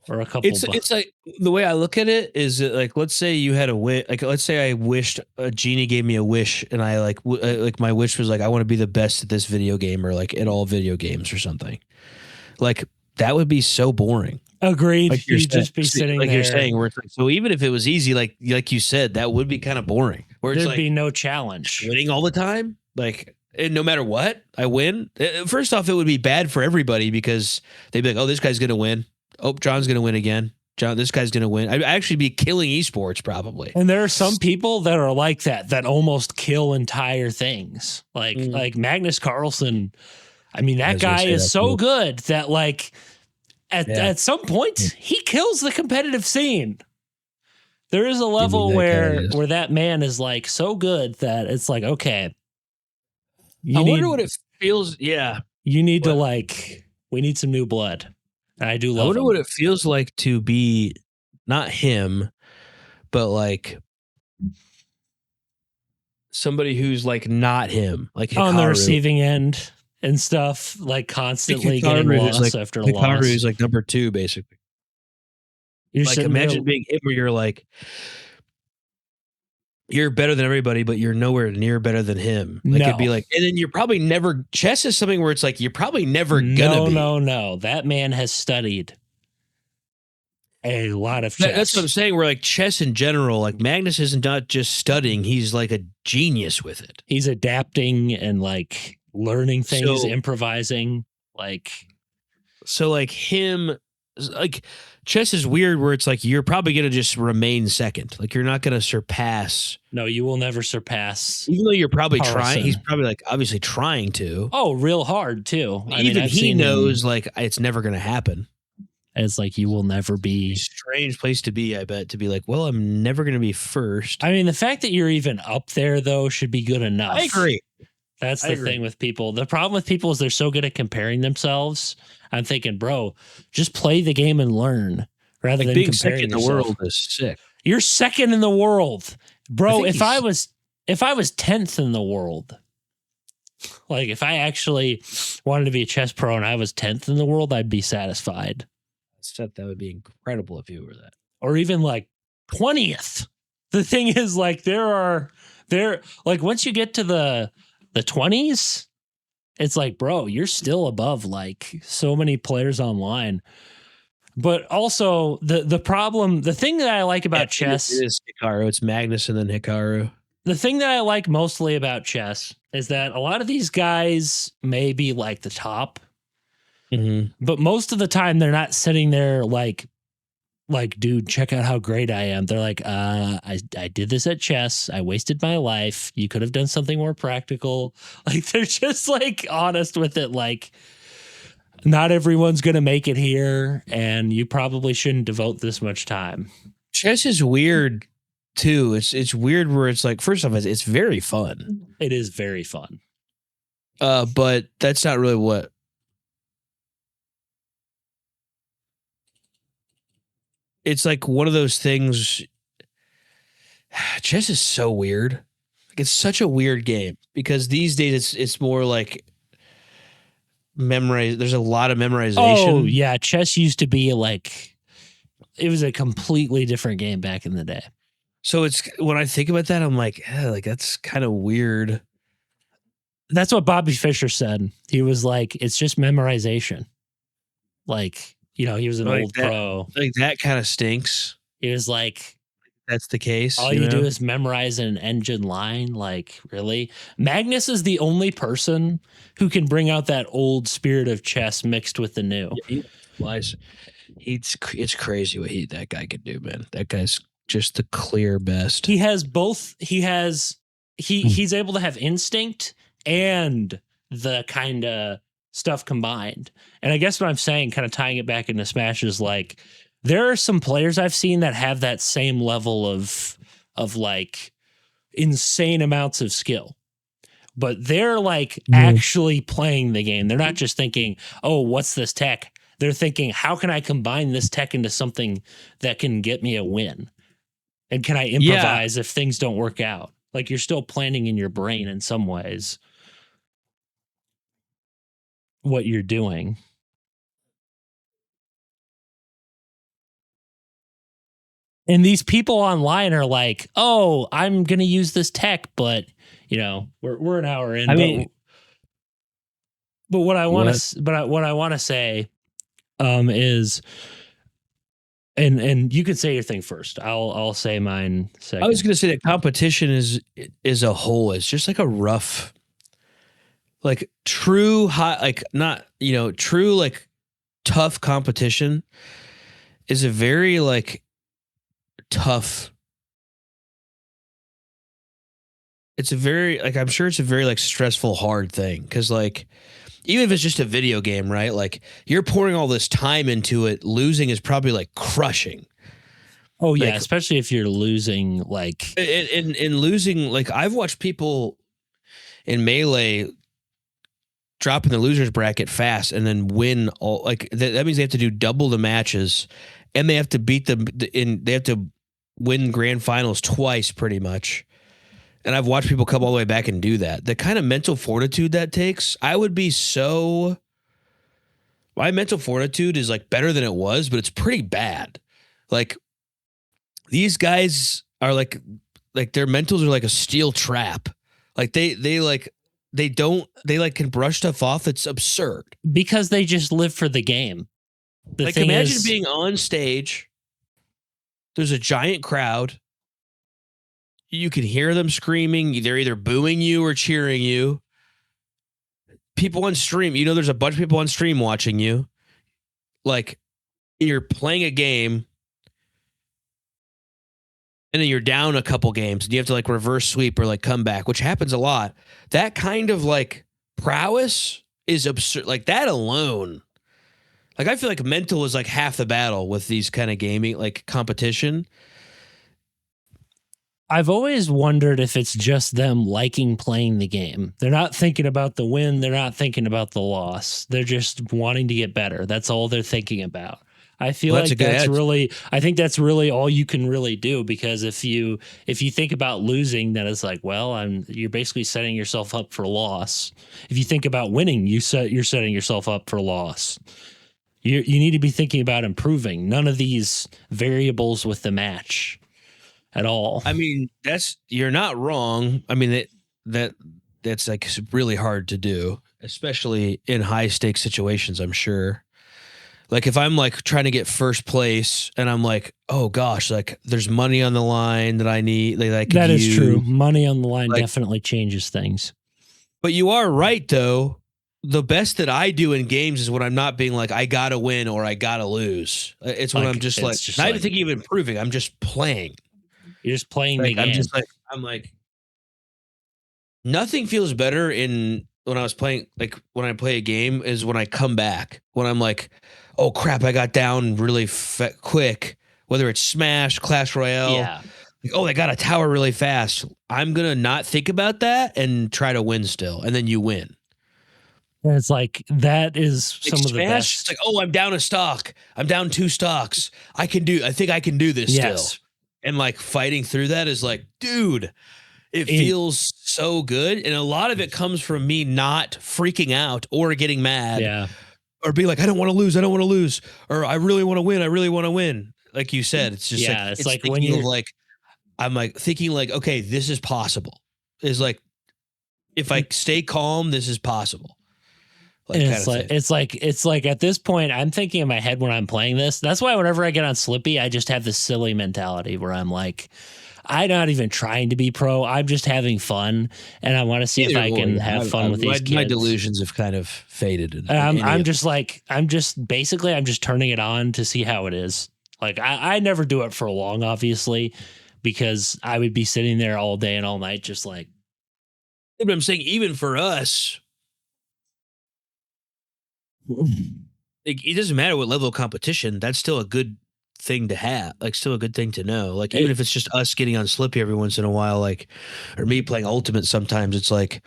Speaker 1: or a couple?
Speaker 2: It's like the way I look at it is that, like, let's say you had a wish. Like, let's say I wished a genie gave me a wish, and I like my wish was like I want to be the best at this video game or like at all video games or something. Like that would be so boring.
Speaker 1: Agreed. Like you'd just be sitting
Speaker 2: like
Speaker 1: there.
Speaker 2: You're saying, where it's like, so even if it was easy, like you said, that would be kind of boring. Where it's
Speaker 1: there'd
Speaker 2: like,
Speaker 1: be no challenge.
Speaker 2: Winning all the time, like, and no matter what, I win. First off, it would be bad for everybody because they'd be like, oh, this guy's gonna win. Oh, John's gonna win again. This guy's gonna win. I'd actually be killing esports probably.
Speaker 1: And there are some people that are like that almost kill entire things. Like Magnus Carlsen. I mean, that guy is so good that like. At some point, he kills the competitive scene. There is a level where that man is like so good that it's like, okay.
Speaker 2: I wonder what it feels. Yeah.
Speaker 1: You need to like, we need some new blood. And I do love
Speaker 2: I wonder what it feels like to be not him, but like somebody who's like not him. Like
Speaker 1: on the receiving end. And stuff like constantly getting lost after loss.
Speaker 2: Hikaru is like number 2, basically. You're like imagine being him where you're like you're better than everybody, but you're nowhere near better than him. Like it'd be like, and then you're probably never. Chess is something where it's like you're probably never gonna be.
Speaker 1: No. That man has studied a lot of chess.
Speaker 2: That's what I'm saying. Where like chess in general, like Magnus isn't not just studying; he's like a genius with it.
Speaker 1: He's adapting and like. Learning things, improvising, like
Speaker 2: so like him, like chess is weird where it's like you're probably gonna just remain second, like you're not gonna surpass.
Speaker 1: No, you will never surpass.
Speaker 2: Even though you're probably trying, he's probably like obviously trying to.
Speaker 1: Oh, real hard too.
Speaker 2: Even he knows like it's never gonna happen.
Speaker 1: It's like you will never be.
Speaker 2: Strange place to be, I bet, to be like, well, I'm never going to be first.
Speaker 1: I mean, the fact that you're even up there, though, should be good enough.
Speaker 2: I agree.
Speaker 1: That's the thing with people. The problem with people is they're so good at comparing themselves. I'm thinking, bro, just play the game and learn rather than
Speaker 2: being
Speaker 1: comparing
Speaker 2: second in the world is sick.
Speaker 1: You're second in the world, bro. If I was 10th in the world, like if I actually wanted to be a chess pro and I was 10th in the world, I'd be satisfied.
Speaker 2: That would be incredible if you were that.
Speaker 1: Or even like 20th. The thing is, like, like once you get to the 20s, it's like, bro, you're still above like so many players online. But also the problem, the thing that I like about chess
Speaker 2: is Hikaru. It's Magnus and then Hikaru.
Speaker 1: The thing that I like mostly about chess is that a lot of these guys may be like the top, but most of the time they're not sitting there like, dude, check out how great I am. They're like, I did this at chess. I wasted my life. You could have done something more practical. Like they're just like honest with it. Like not everyone's going to make it here and you probably shouldn't devote this much time.
Speaker 2: Chess is weird too. It's weird where it's like, first off, it's very fun.
Speaker 1: It is very fun.
Speaker 2: But that's not really what. It's like one of those things. Chess is so weird. Like it's such a weird game because these days it's more like memorize. There's a lot of memorization.
Speaker 1: Oh yeah, chess used to be like it was a completely different game back in the day.
Speaker 2: So it's when I think about that, I'm like, like that's kind of weird.
Speaker 1: That's what Bobby Fischer said. He was like, it's just memorization. Like, you know, he was an old pro.
Speaker 2: Like that kind of stinks.
Speaker 1: He was like,
Speaker 2: that's the case.
Speaker 1: All you do is memorize an engine line. Like, really? Magnus is the only person who can bring out that old spirit of chess mixed with the new.
Speaker 2: Yeah, it's crazy what that guy can do, man. That guy's just the clear best.
Speaker 1: He has both. He's able to have instinct and the kind of stuff combined. And I guess what I'm saying, kind of tying it back into Smash, is like there are some players I've seen that have that same level of like insane amounts of skill, but they're like actually playing the game. They're not just thinking, oh, what's this tech? They're thinking, how can I combine this tech into something that can get me a win? And can I improvise if things don't work out? Like you're still planning in your brain in some ways what you're doing. And these people online are like, oh, I'm going to use this tech, but you know, we're an hour in. But what I want to say is, and you can say your thing first. I'll say mine second.
Speaker 2: I was going to say that competition is a whole. It's just like a rough, like true high, like not, true, like tough competition is a very like tough. It's a very, like, I'm sure it's a very like stressful, hard thing. Cause like, even if it's just a video game, right? Like you're pouring all this time into it, losing is probably like crushing.
Speaker 1: Oh yeah. Like, especially if you're losing, like
Speaker 2: in losing, like I've watched people in Melee drop in the losers bracket fast and then win all, like that means they have to do double the matches and they have to beat them they have to win grand finals twice pretty much. And I've watched people come all the way back and do that. The kind of mental fortitude that takes, my mental fortitude is like better than it was, but it's pretty bad. Like these guys are like their mentals are like a steel trap. Like they can brush stuff off. It's absurd
Speaker 1: because they just live for the game.
Speaker 2: Like imagine being on stage. There's a giant crowd. You can hear them screaming. They're either booing you or cheering you. People on stream, there's a bunch of people on stream watching you. Like you're playing a game and then you're down a couple games and you have to like reverse sweep or like come back, which happens a lot. That kind of like prowess is absurd. Like that alone, Like, I feel like mental is like half the battle with these kind of gaming, like competition.
Speaker 1: I've always wondered if it's just them liking playing the game. They're not thinking about the win. They're not thinking about the loss. They're just wanting to get better. That's all they're thinking about. I feel like I think that's really all you can really do, because if you think about losing, then it's like, well, you're basically setting yourself up for loss. If you think about winning, you're setting yourself up for loss. You need to be thinking about improving. None of these variables with the match at all.
Speaker 2: I mean, you're not wrong. I mean, that's like really hard to do, especially in high stakes situations, I'm sure. Like, if I'm like trying to get first place and I'm like, oh gosh, like there's money on the line that I need.
Speaker 1: That is true. Money on the line definitely changes things.
Speaker 2: But you are right, though. The best that I do in games is when I'm not being like, I gotta win or I gotta lose. It's when I'm just like, not even thinking of improving. I'm just playing.
Speaker 1: You're just playing the game.
Speaker 2: I'm like, nothing feels better when I was playing, like when I play a game, is when I come back. When I'm like, oh crap, I got down really quick. Whether it's Smash, Clash Royale.
Speaker 1: Yeah.
Speaker 2: Like, oh, I got a tower really fast. I'm going to not think about that and try to win still. And then you win.
Speaker 1: And it's like, that is some of the best.
Speaker 2: It's like, oh, I'm down a stock. I'm down 2 stocks. I think I can do this still. And like fighting through that is like, dude, it feels so good. And a lot of it comes from me not freaking out or getting mad.
Speaker 1: Yeah.
Speaker 2: Or be like, I don't want to lose. I don't want to lose. Or I really want to win. I really want to win. Like you said, it's just
Speaker 1: it's like when you're
Speaker 2: like, I'm like thinking like, okay, this is possible. Is like, if I stay calm, this is possible.
Speaker 1: Like, it's like at this point, I'm thinking in my head when I'm playing this. That's why whenever I get on Slippy, I just have this silly mentality where I'm like, I'm not even trying to be pro. I'm just having fun, and I want to see if I can have fun with these kids.
Speaker 2: My delusions have kind of faded.
Speaker 1: I'm just turning it on to see how it is. Like, I never do it for long, obviously, because I would be sitting there all day and all night, just like.
Speaker 2: But I'm saying, even for us, it doesn't matter what level of competition. That's still a good thing to have, like still a good thing to know. Like, even if it's just us getting on Slippy every once in a while, like, or me playing Ultimate sometimes, it's like,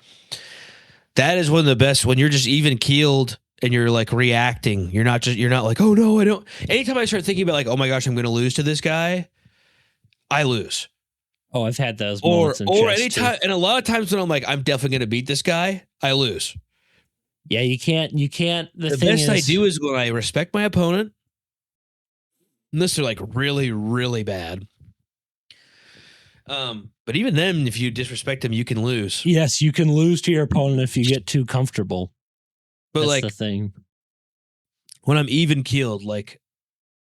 Speaker 2: that is one of the best when you're just even keeled and you're like reacting. You're not like, oh no, I don't. Anytime I start thinking about like, oh my gosh, I'm going to lose to this guy, I lose.
Speaker 1: Oh, I've had those moments.
Speaker 2: Or anytime, and a lot of times when I'm like, I'm definitely going to beat this guy, I lose.
Speaker 1: Yeah, you can't. The
Speaker 2: best I do is when I respect my opponent, unless they're like really, really bad. But even then, if you disrespect them, you can lose.
Speaker 1: Yes, you can lose to your opponent if you get too comfortable.
Speaker 2: But
Speaker 1: that's
Speaker 2: like
Speaker 1: the thing.
Speaker 2: When I'm even keeled, like,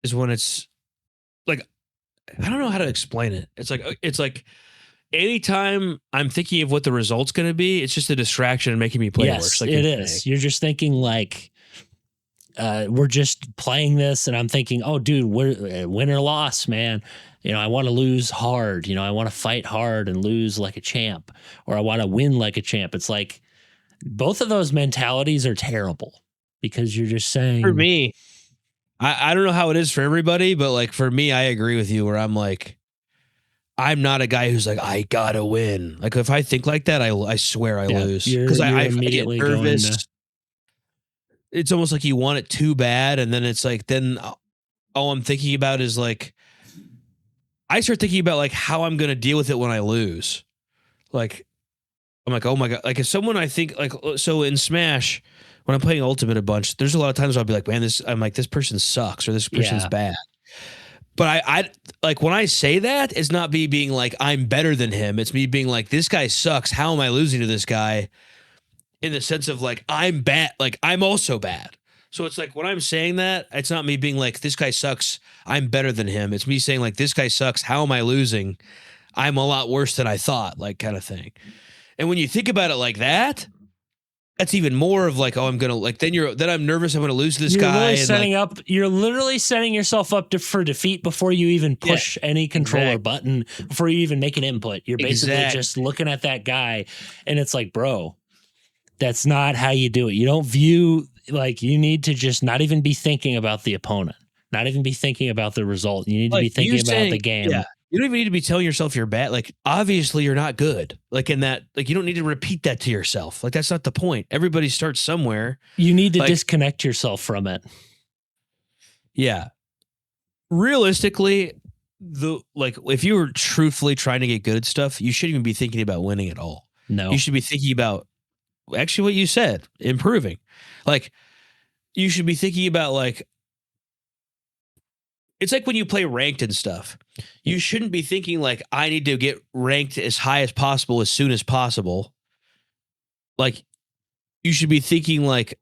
Speaker 2: is when it's like, I don't know how to explain it. It's like anytime I'm thinking of what the result's going to be, it's just a distraction and making me play worse. Like,
Speaker 1: it is. You're just thinking like, we're just playing this, and I'm thinking, oh, dude, win or loss, man. You know, I want to lose hard. You know, I want to fight hard and lose like a champ, or I want to win like a champ. It's like both of those mentalities are terrible, because you're just saying.
Speaker 2: For me, I don't know how it is for everybody, but like for me, I agree with you where I'm like, I'm not a guy who's like, I gotta win. Like, if I think like that, I swear I lose, because I get nervous. It's almost like you want it too bad, and then it's like, then all I'm thinking about is like, I start thinking about like how I'm gonna deal with it when I lose. Like, I'm like, oh my god, like if someone I think like, so in Smash, when I'm playing Ultimate a bunch, there's a lot of times I'll be like, man, I'm like, this person sucks, or this person's bad. But I like, when I say that, it's not me being like, I'm better than him. It's me being like, this guy sucks. How am I losing to this guy? In the sense of like, I'm bad. Like, I'm also bad. So it's like, when I'm saying that, it's not me being like, this guy sucks, I'm better than him. It's me saying like, this guy sucks. How am I losing? I'm a lot worse than I thought, like, kind of thing. And when you think about it like that, that's even more of like, oh, I'm gonna like, then I'm nervous I'm gonna lose this guy.
Speaker 1: You're literally setting yourself up for defeat before you even push any controller button, before you even make an input. You're basically just looking at that guy, and it's like, bro, that's not how you do it. You don't view like you need to just not even be thinking about the opponent, not even be thinking about the result. You need to be thinking about the game.
Speaker 2: Yeah. You don't even need to be telling yourself you're bad. Like, obviously you're not good. Like in that, like you don't need to repeat that to yourself. Like that's not the point. Everybody starts somewhere.
Speaker 1: You need to disconnect yourself from it.
Speaker 2: Yeah. Realistically, if you were truthfully trying to get good at stuff, you shouldn't even be thinking about winning at all.
Speaker 1: No.
Speaker 2: You should be thinking about actually what you said, improving. Like you should be thinking about like, it's like when you play ranked and stuff. You shouldn't be thinking like, I need to get ranked as high as possible as soon as possible. Like, you should be thinking like,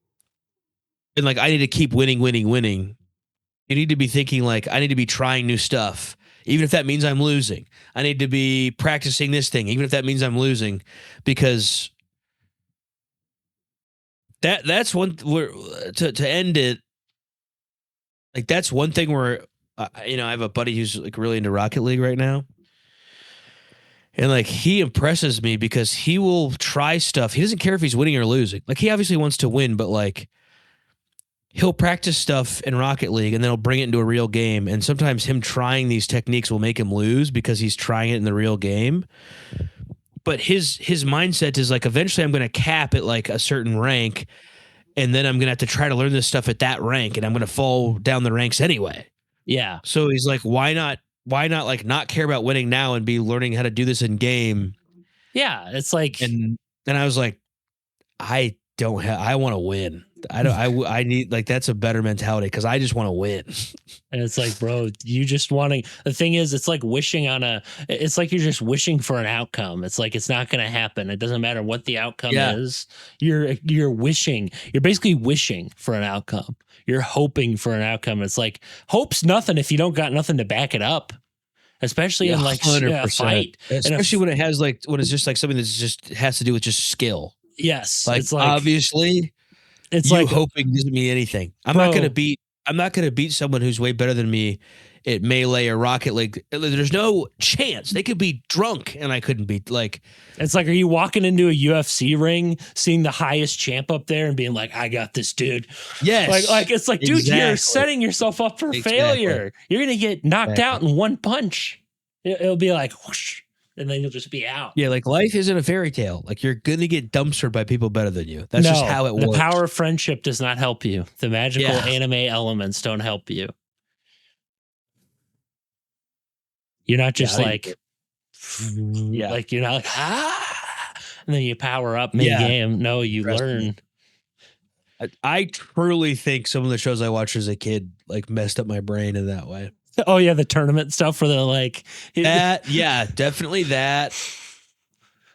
Speaker 2: and like, I need to keep winning. You need to be thinking like, I need to be trying new stuff, even if that means I'm losing. I need to be practicing this thing, even if that means I'm losing, because that's one where to end it. Like, that's one thing where, I have a buddy who's like really into Rocket League right now. And like, he impresses me because he will try stuff. He doesn't care if he's winning or losing. Like, he obviously wants to win, but like, he'll practice stuff in Rocket League and then he'll bring it into a real game. And sometimes him trying these techniques will make him lose because he's trying it in the real game. But his mindset is like, eventually I'm going to cap at like a certain rank. And then I'm going to have to try to learn this stuff at that rank. And I'm going to fall down the ranks anyway.
Speaker 1: Yeah.
Speaker 2: So he's like, why not like not care about winning now and be learning how to do this in game?
Speaker 1: Yeah. It's like,
Speaker 2: and I was like, I want to win. I need, like, that's a better mentality because I just want to win.
Speaker 1: And it's like, bro, you just want to, the thing is, it's like it's like you're just wishing for an outcome. It's like, it's not going to happen. It doesn't matter what the outcome is. You're wishing, you're basically wishing for an outcome. You're hoping for an outcome. It's like, hope's nothing if you don't got nothing to back it up. Especially in like a fight.
Speaker 2: Especially when it has like, when it's just like something that's just has to do with just skill.
Speaker 1: Yes.
Speaker 2: Like, it's like, obviously it's like hoping doesn't mean anything. I'm not going to beat someone who's way better than me at Melee or Rocket League. There's no chance. They could be drunk and I couldn't beat. Like,
Speaker 1: it's like, are you walking into a UFC ring, seeing the highest champ up there and being like, I got this, dude?
Speaker 2: Yes.
Speaker 1: Like it's like, dude, you're setting yourself up for failure. You're going to get knocked out in one punch. It'll be like, whoosh, and then you'll just be out.
Speaker 2: Yeah, like life isn't a fairy tale. Like, you're going to get dumpstered by people better than you. That's just how it works.
Speaker 1: The power of friendship does not help you. The magical anime elements don't help you. You're not just like you're not like, and then you power up mid-game. No, you learn.
Speaker 2: I truly think some of the shows I watched as a kid like messed up my brain in that way.
Speaker 1: Oh yeah, the tournament stuff where they're like
Speaker 2: that. Yeah, definitely that.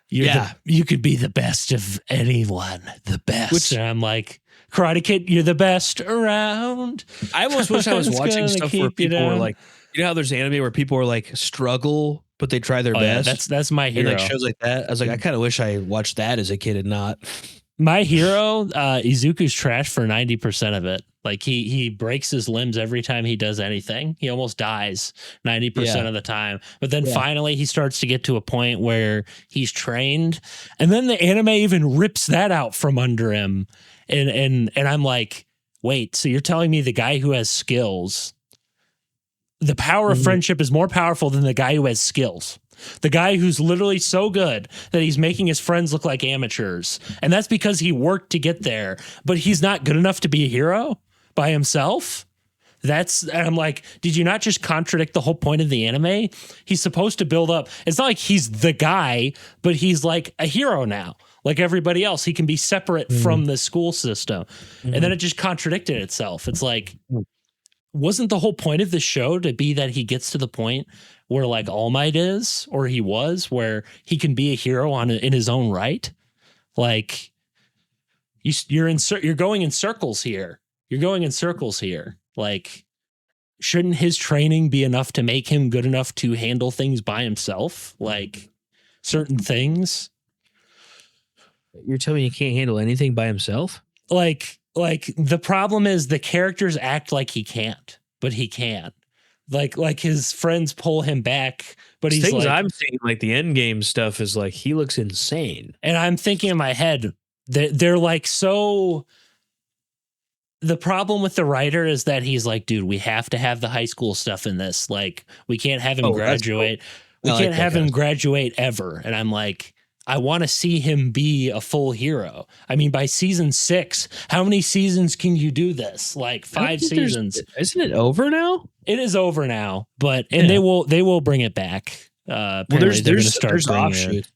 Speaker 1: You could be the best of anyone, the best. And I'm like, Karate Kid, you're the best around.
Speaker 2: I almost wish I was watching stuff where people were like, you know how there's anime where people are like struggle, but they try their best.
Speaker 1: Yeah, that's my hero.
Speaker 2: And like shows like that. I was like, I kind of wish I watched that as a kid and not.
Speaker 1: My hero, Izuku's trash for 90% of it. Like he breaks his limbs every time he does anything. He almost dies 90% of the time. But then finally he starts to get to a point where he's trained. And then the anime even rips that out from under him. And I'm like, wait, so you're telling me the guy who has skills, the power of friendship is more powerful than the guy who has skills. The guy who's literally so good that he's making his friends look like amateurs. And that's because he worked to get there, but he's not good enough to be a hero by himself. And I'm like, did you not just contradict the whole point of the anime? He's supposed to build up. It's not like he's the guy, but he's like a hero now. Like everybody else, he can be separate from the school system. And then it just contradicted itself. It's like, wasn't the whole point of the show to be that he gets to the point where like All Might is, or he was, where he can be a hero in his own right? Like you're going in circles here. You're going in circles here. Like, shouldn't his training be enough to make him good enough to handle things by himself? Like certain things.
Speaker 2: You're telling me he can't handle anything by himself?
Speaker 1: Like the problem is the characters act like he can't, but he can. Like his friends pull him back, but he's
Speaker 2: things
Speaker 1: like,
Speaker 2: I'm seeing like the end game stuff is like he looks insane.
Speaker 1: And I'm thinking in my head that they're like so the problem with the writer is that he's like, dude, we have to have the high school stuff in this. Like, we can't have him graduate. Cool. We can't have him graduate ever. And I'm like, I want to see him be a full hero. I mean, by season 6, how many seasons can you do this? Like 5 seasons.
Speaker 2: Isn't it over now?
Speaker 1: It is over now, but they will bring it back. Apparently they're going to start bringing it.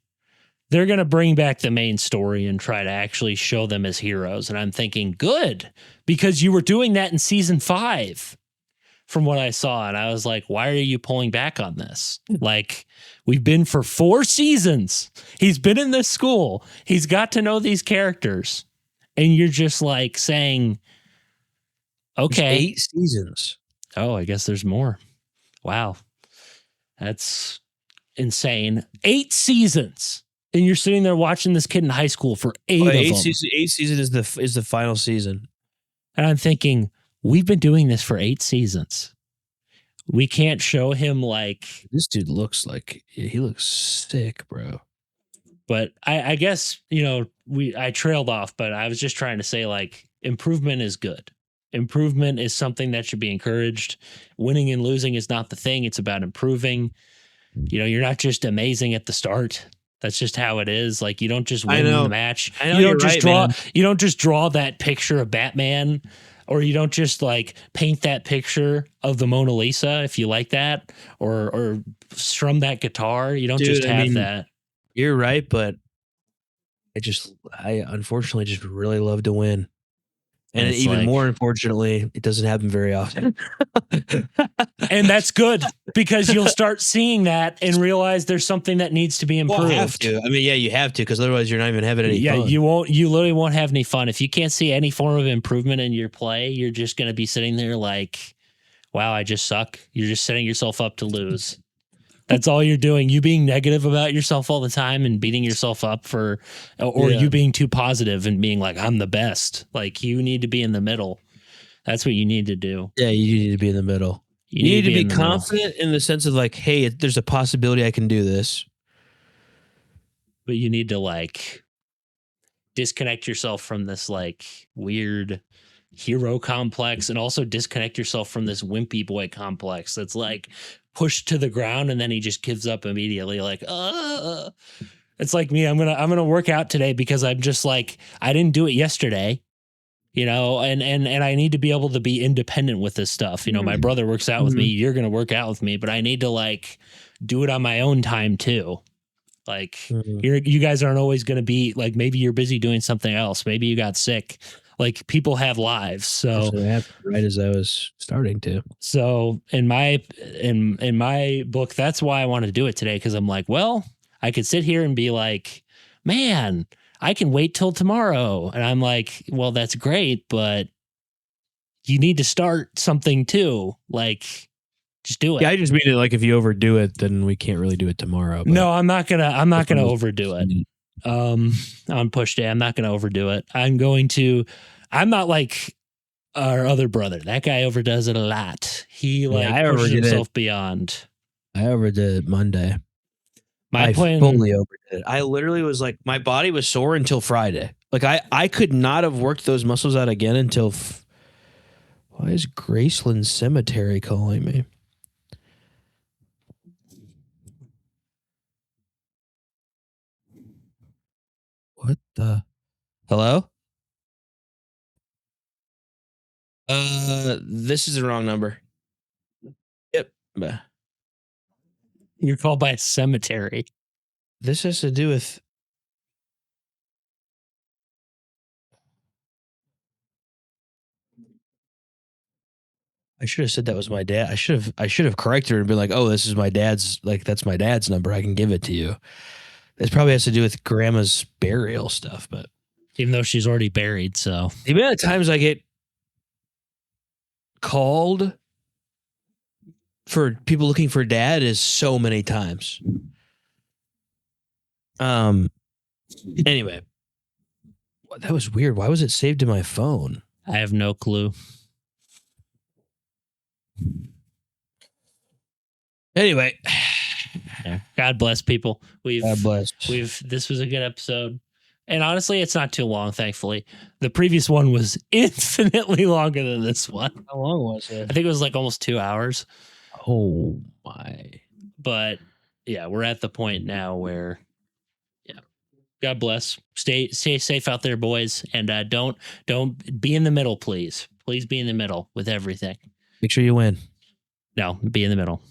Speaker 1: They're going to bring back the main story and try to actually show them as heroes. And I'm thinking, good, because you were doing that in season 5 from what I saw. And I was like, why are you pulling back on this? Like, we've been for 4 seasons. He's been in this school. He's got to know these characters. And you're just like saying, okay.
Speaker 2: There's 8 seasons.
Speaker 1: Oh, I guess there's more. Wow. That's insane. 8 seasons. And you're sitting there watching this kid in high school for 8 of them.
Speaker 2: 8 season is the final season.
Speaker 1: And I'm thinking, we've been doing this for 8 seasons. We can't show him like...
Speaker 2: This dude looks like... he looks sick, bro.
Speaker 1: But I guess, I trailed off, but I was just trying to say, like, improvement is good. Improvement is something that should be encouraged. Winning and losing is not the thing. It's about improving. You're not just amazing at the start. That's just how it is. Like, you don't just win the match. You don't just draw that picture of Batman, or you don't just like paint that picture of the Mona Lisa if you like that, or strum that guitar. You don't just have that.
Speaker 2: You're right, but I unfortunately just really love to win. And even more unfortunately, it doesn't happen very often.
Speaker 1: And that's good, because you'll start seeing that and realize there's something that needs to be improved.
Speaker 2: Well, have to. I mean, yeah, you have to, because otherwise you're not even having any fun.
Speaker 1: You literally won't have any fun. If you can't see any form of improvement in your play, you're just going to be sitting there like, wow, I just suck. You're just setting yourself up to lose. That's all you're doing. You being negative about yourself all the time and beating yourself up you being too positive and being like, I'm the best. Like, you need to be in the middle. That's what you need to do.
Speaker 2: Yeah, you need to be in the middle. You need to be confident in the sense of like, hey, there's a possibility I can do this.
Speaker 1: But you need to like disconnect yourself from this like weird hero complex, and also disconnect yourself from this wimpy boy complex that's like pushed to the ground and then he just gives up immediately. Like, it's like me. I'm gonna work out today because I'm just like, I didn't do it yesterday, and I need to be able to be independent with this stuff. My brother works out with me. You're gonna work out with me, but I need to like do it on my own time too. Like, you guys aren't always gonna be like, maybe you're busy doing something else. Maybe you got sick. Like, people have lives. So
Speaker 2: right as I was starting to.
Speaker 1: So in my book, that's why I wanted to do it today. Because I'm like, well, I could sit here and be like, man, I can wait till tomorrow. And I'm like, well, that's great, but you need to start something too. Like, just do it.
Speaker 2: Yeah, I just mean it like, if you overdo it, then we can't really do it tomorrow.
Speaker 1: No, I'm not gonna overdo it. On push day, I'm not gonna overdo it. I'm not like our other brother. That guy overdoes it a lot. He pushes himself beyond.
Speaker 2: I overdid it Monday.
Speaker 1: I
Speaker 2: fully overdid it. I literally was like, my body was sore until Friday. Like, I could not have worked those muscles out again until. Why is Graceland Cemetery calling me? What the? Hello? This is the wrong number. Yep.
Speaker 1: You're called by a cemetery.
Speaker 2: This has to do with. I should have said that was my dad. I should have corrected her and been like, oh, this is my dad's, like, that's my dad's number. I can give it to you. This probably has to do with grandma's burial stuff, but
Speaker 1: even though she's already buried, so
Speaker 2: the amount of times I get called for people looking for dad is so many times. Anyway, that was weird. Why was it saved to my phone?
Speaker 1: I have no clue.
Speaker 2: Anyway,
Speaker 1: yeah. God bless people.
Speaker 2: God bless.
Speaker 1: This was a good episode. And honestly, it's not too long, thankfully. The previous one was infinitely longer than this one.
Speaker 2: How long was it?
Speaker 1: I think it was like almost 2 hours.
Speaker 2: Oh my.
Speaker 1: But yeah, we're at the point now where, yeah, God bless. Stay safe out there, boys. And don't be in the middle, please. Please be in the middle with everything.
Speaker 2: Make sure you win.
Speaker 1: No, be in the middle.